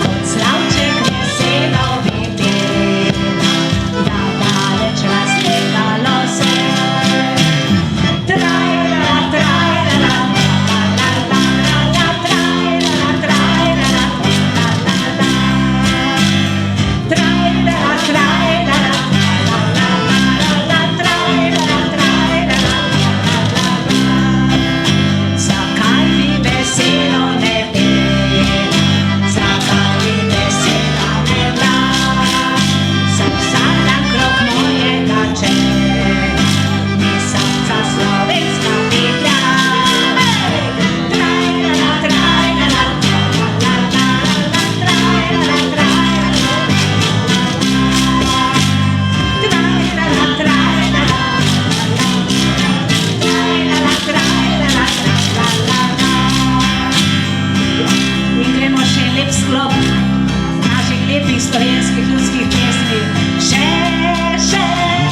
kot slavček veselo vitela, da daleč razlegalo se. Slovenskih ljudskih pesmi. Še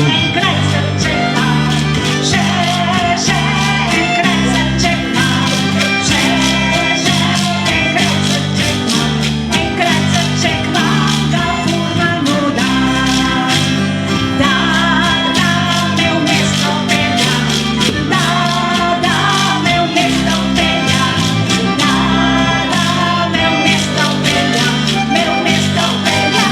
enkrat srček imam, še enkrat srček imam, še enkrat srček imam, enkrat srček imam, da furman mu dam, da me v mesto pelja, da me v mesto pelja, da me v mesto pelja, me v mesto pelja.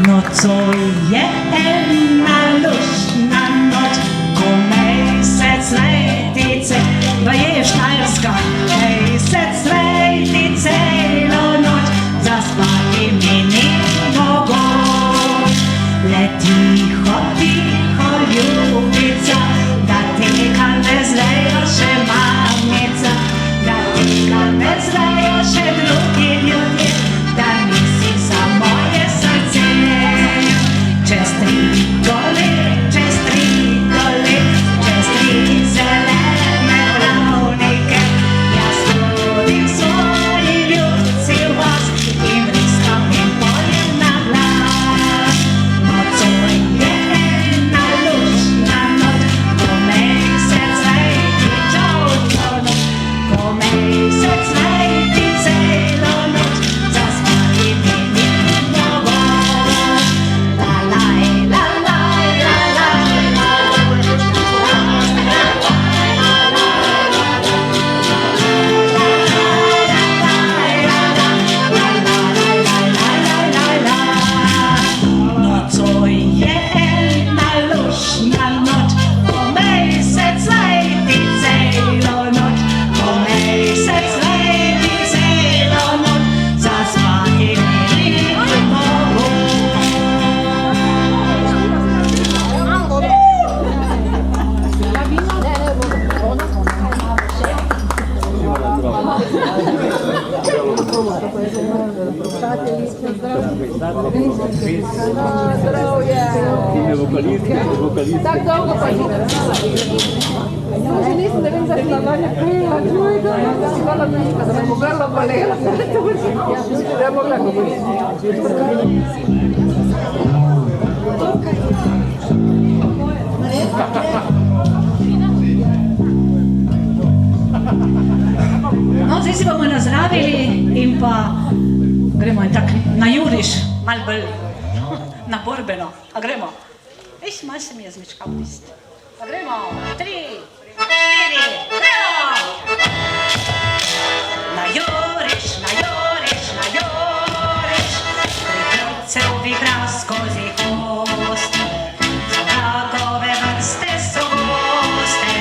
Nocoj je ena luštna noč, ko mesec leti je Štajerska, mesec leti celo noč, zaspati mi ni mogoč. Le tiho, tiho ljubica, da tega ne zlejo še mamica, da tega ne zlejo še drugi ljudje, da nisi za moje srce. Tak dolgo pa ni. Že nisem, ne vem, zaredovanja pela, čujte, hvala Miška, da me bo grlo bolela. Da je mogla govoriti. No, zdaj si bomo nazdravili in pa gremo in tak na juriš, malo bolj na borbeno. A gremo? Viš, malo se mi je zmičkal tist. A gremo, 3, 4, gremo! Na juriš, na juriš, na juriš, prihodce uvigra skozi hoste, za vragove vrste so goste,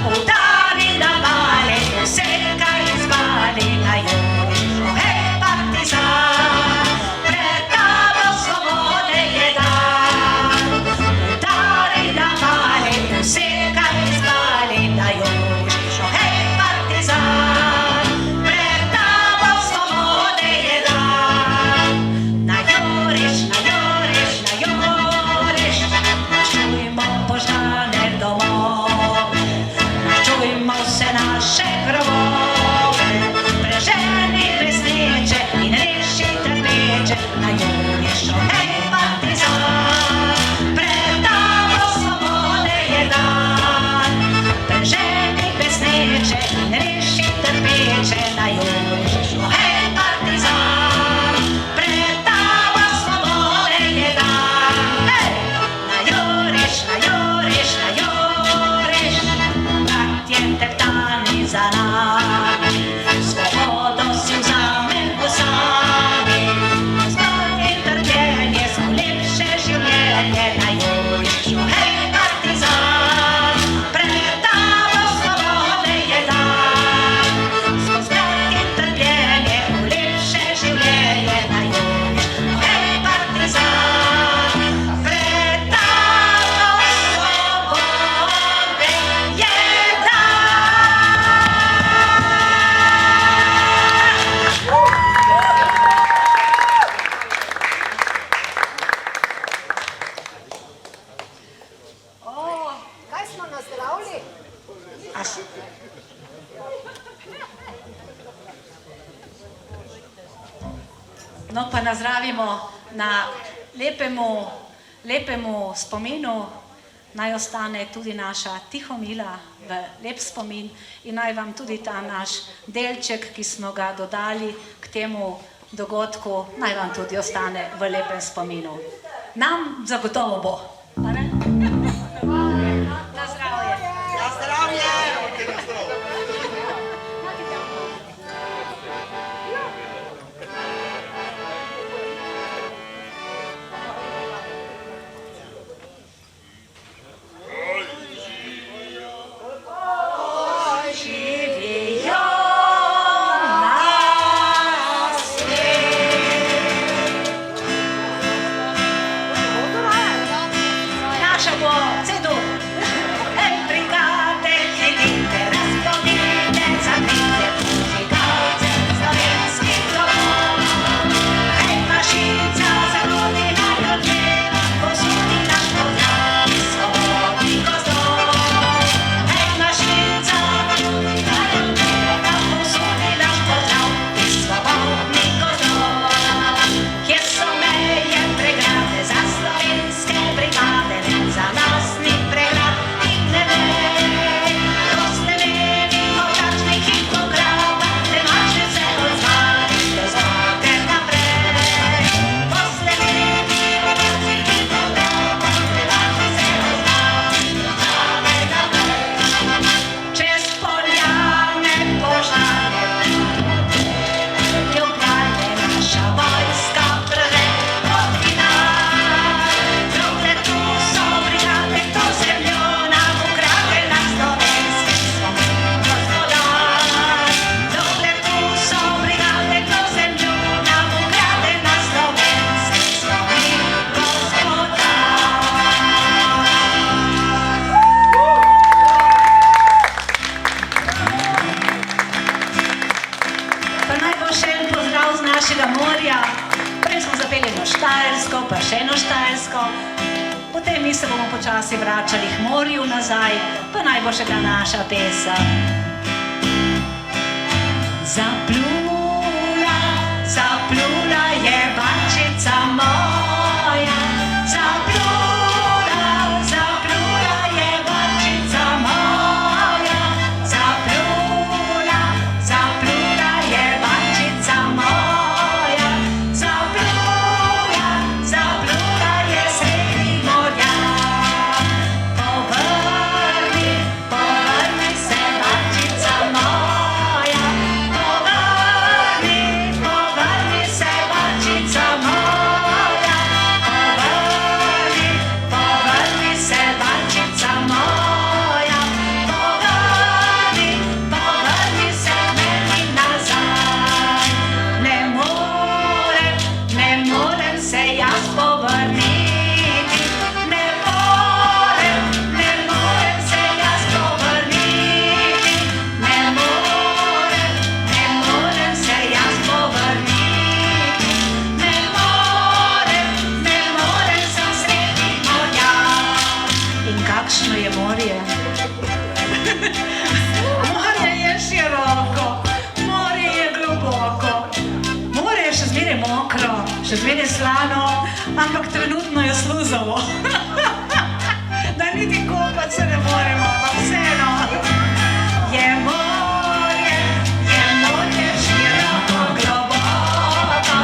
udari na vale, vsega izvali na jurišu, hej partizan, pred tabo svobode je dan. Udari na vale, vsega izvali na jurišu, hej partizan, pred tabo svobode je dan. Na juriš, na juriš, na juriš, čujmo požane domove, čujmo vse naše grovove, preženi pesneče in reši trpeče, na jurišu, hej partizan, pred tabo svobode je dan. Preženi pesneče in reši trpeče, na jurišu, hej partizan, pred tabo svobode je dan. Hej! Na juriš, na juriš, na juriš, rat je teptani za nami, svobodo si vzamemo sami, zgolj in trpljenje smo lepše življenje, na jurišu, hej partizan, pred tabo svobode je dan. Zgolj in trpljenje v lepše življenje, na jurišu, hej partizan, pred tabo svobode je dan. Kaj smo nazdravili? No, pa nazdravimo na lepemu spominu, naj ostane tudi naša Tihomila v lep spomin in naj vam tudi ta naš delček, ki smo ga dodali k temu dogodku, naj vam tudi ostane v lepem spominu. Nam zagotovo bo. A ne? Na zdravje. Živijo na svet. Naš zapeli eno Štajersko, pa še eno Štajersko. Potem mi se bomo počasi vračali k morju nazaj, pa naj bo še ta naša pesem. Zaplula, zaplula je bačica moja, zaplula, zaplula je bačica moja, zaplula, zaplula je bačica moja, zaplula, zaplula je sredi morja. Povrni, povrni se bačica moja, povrni, povrni se bačica moja, povrni, povrni se bačica moja, povrni, povrni se meni nazaj. Ne morem se jaz povrniti, ne morem se jaz povrniti, ne morem se jaz povrniti, ne morem sem sredi morja. In kakšno je morje? Morje je široko, morje je globoko, morje je še zmeraj mokro, še zmeraj slano, ampak trenutno je sluzavo. Da niti kopati se ne moremo, pa vseeno. Je morje široko, globoko,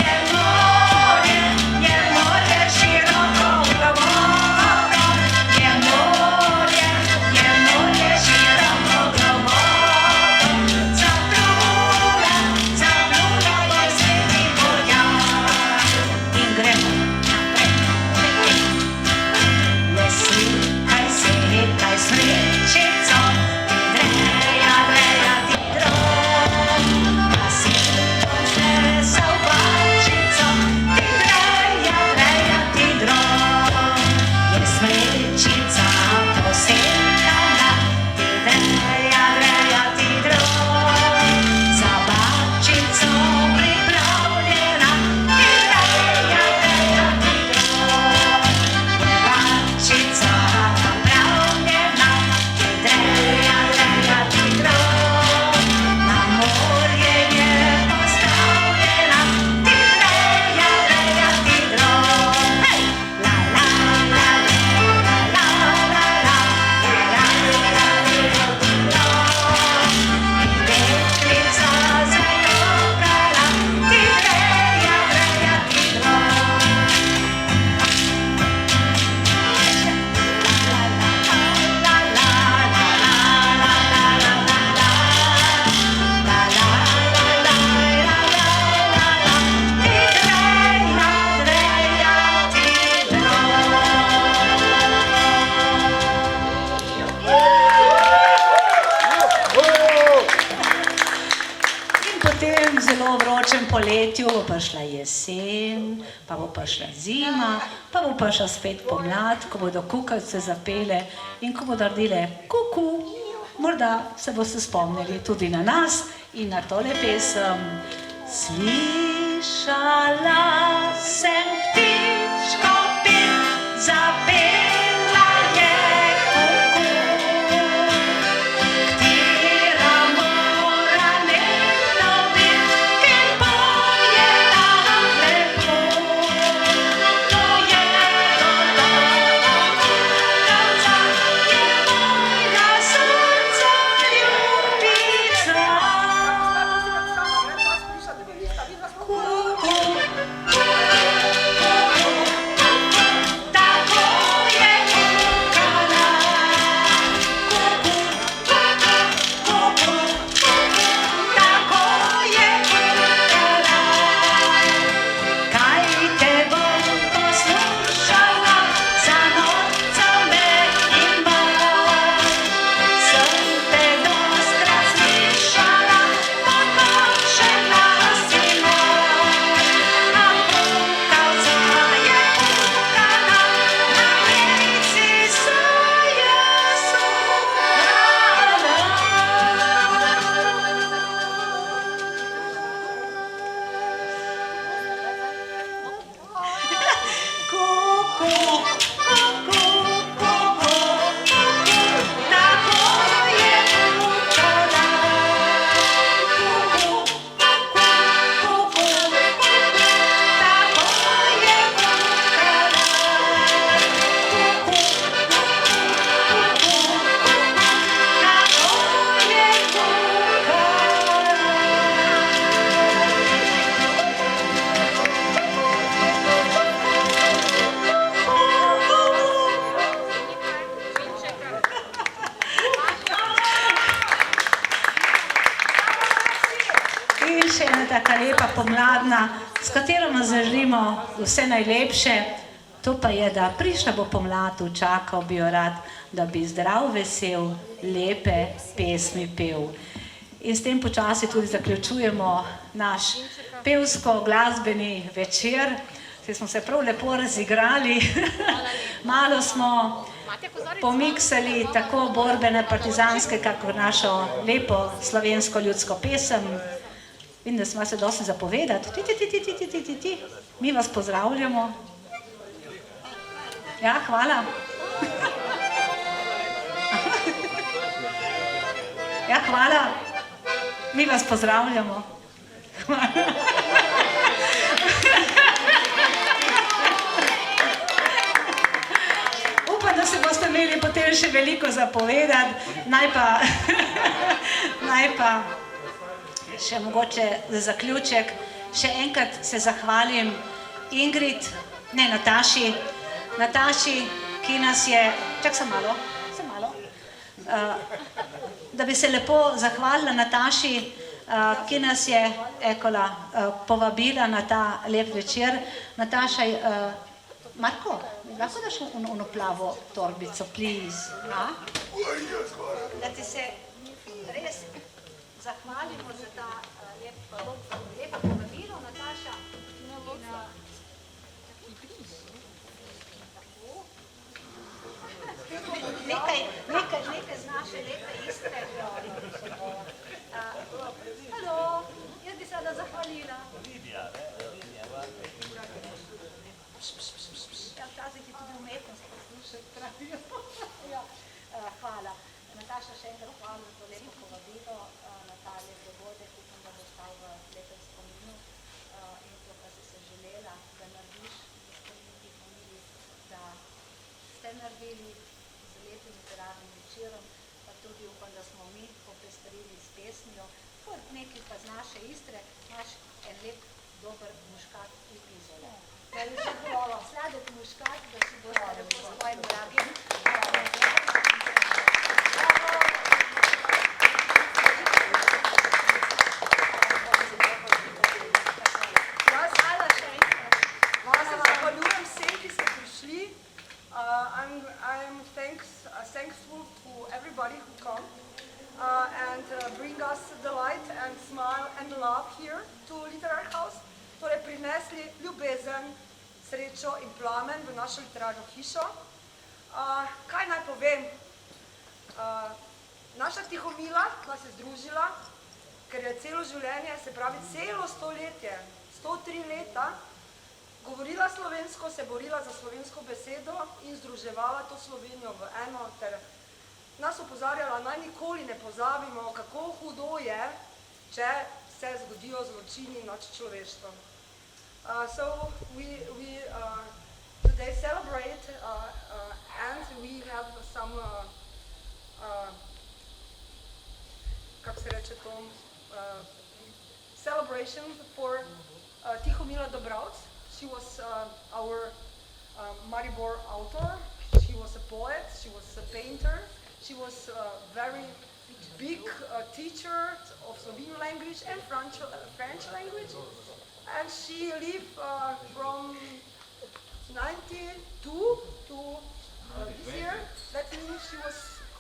je morje široko, globoko, je morje široko, globoko, zaplula, zaplula je sredi morja. In gremo naprej. Kaj smrečico, ti dreja ti drog, pa si ponesel bačico, ti dreja ti drog. Je smrečica posekana, ti dreja ti drog, za bačico pripravljena, ti dreja ti drog. Je bačica napravljena, ti dreja ti drog, na morje je postavljena, ti dreja ti drog. Hej! La la la la la la la la, la la ti drog. In deklica zajokala, ti dreja ti drog. In potem v zelo vročem poletju bo prišla jesen, pa bo prišla zima, pa bo prišla spet pomlad, ko bodo kukavce zapele in ko bodo naredile kuku. Morda se boste spomnili tudi na nas in na tole pesem. Slišala sem ptičko pet, zapela je kuku, katera mora nekdo bit, ker poje nam lepo. To je gotovo kukavca, je mojega srca ljubica. Kuku, In še ena taka lepa pomladna, s katero nas želimo vse najlepše, to pa je, da prišla bo pomlad, čakal bi jo rad, da bi zdrav, vesel, lepe pesmi pel. In s tem počasi tudi zaključujemo naš pevsko-glasbeni večer. Saj smo se prav lepo razigrali, malo smo pomiksali tako borbene partizanske, kako našo lepo slovensko ljudsko pesem. Vidim, da smo se dosti zapovedati. Mi vas pozdravljamo. Ja, hvala. Ja, hvala. Mi vas pozdravljamo. Upam, da se boste imeli potem še veliko zapovedati. Naj pa še mogoče za zaključek, še enkrat se zahvalim Ingrid, ne Nataši, ki nas je, da bi se lepo zahvalila Nataši, ki nas je povabila na ta lep večer. Nataša, Marko, lahko daš ono plavo torbico, please? Da ti se res zahvalimo za ta lepo povabilo, Nataša. Nekaj z naše lepe Istre. Halo, jaz bi se rada zahvalila. Ja, včasih je tudi umetnost poslušati, pravijo. Hvala. Nataša, še enkrat hvala za to lepo povabilo na ta lep dogodek. Upam, da bo ostal v lepem spominu in to, kar si se želela, da narediš v spominki familiji, da ste naredili z lepim literarnim večerom, pa tudi upam, da smo mi popestrili s pesmijo. Nekaj pa z naše Istre, imaš en lep, dober muškat v Izole. Da je že bilo sladek muškat, da si bo lepo s tvojim dragim. I'm thankful to everybody who come and bring us the light and smile and love here to Literary House. Torej prinesli ljubezen, srečo in plamen v našo literarno hišo. Kaj naj povem? Naša Tihomila nas je združila, ker je celo življenje, se pravi celo stoletje, 103 leta, govorila slovensko, se borila za slovensko besedo in združevala to Slovenijo v eno, ter nas opozarjala, naj nikoli ne pozabimo, kako hudo je, če se zgodijo zločini nad človeštvom. So we today celebrate and we have some kako se reče to, celebration for Tihomila Dobravc. She was our Maribor author. She was a poet, she was a painter, she was a very big teacher of Slovene language and French language. And she lived from 92 to this year. That means she was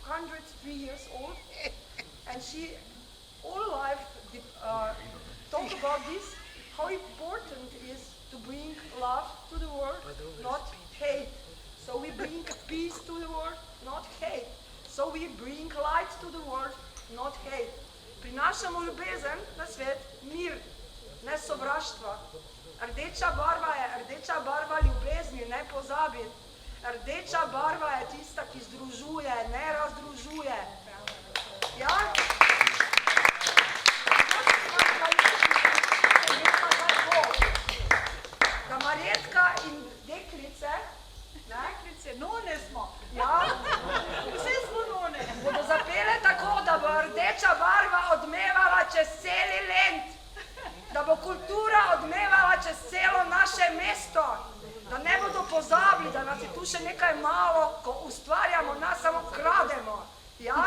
103 years old. And she all life talked about this, how important it is to bring love to the world, not hate. So we bring peace to the world, not hate. So we bring light to the world, not hate. Prinašamo ljubezen na svet, mir, ne sovraštva. Rdeča barva je rdeča barva ljubezni, ne po pozabiti. Rdeča barva je tista, ki združuje, ne razdružuje. Ja? Da Marjetka in deklice, Nune smo. ja, Vse smo nune. bodo zapele tako, da bo rdeča barva odmevala čez celi Lent, da bo kultura odmevala čez celo naše mesto, da ne bodo pozabili, da nas je tu še nekaj malo, ko ustvarjamo, nas samo krademo. Ja?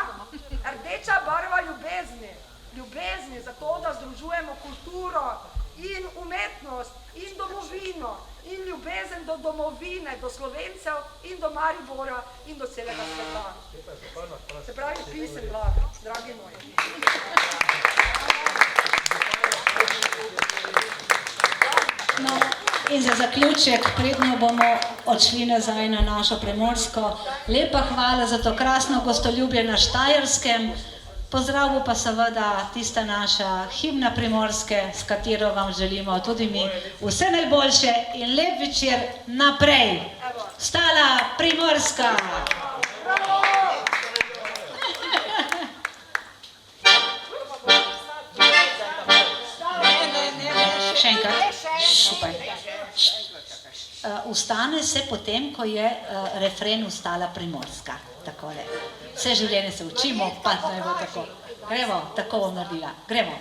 Rdeča barva ljubezni, ljubezni zato, da združujemo kulturo in umetnost in domovino in ljubezen do domovine, do Slovencev in do Maribora in do celega sveta. Se pravi, pisem vlak, dragi moji. No, in za zaključek, predno bomo odšli nazaj na našo Primorsko. Lepa hvala za to krasno gostoljubje na Štajerskem. Pozdrav pa seveda tista naša himna Primorske, s katero vam želimo tudi mi vse najboljše in lep večer naprej. Stala Primorska! Še enkrat. Super. Ustane se potem, ko je refren Ustala Primorska. Takole. Vse življenje se učimo, pa naj bo tako. Gremo, tako bom naredila. Gremo.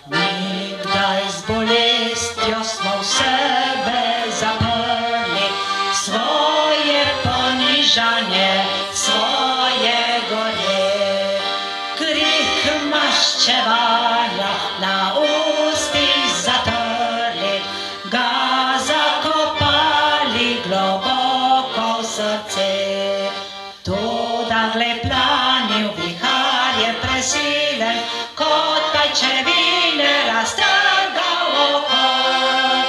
Nekdaj z bolestjo smo v sebe zaprli svoje ponižanje, svoje gorje. Krih maščevanja na ustih zatrli, ga zakopali globoko v srce. Toda glej planil vihar je presilen, kot pajčevine raztrgal okol.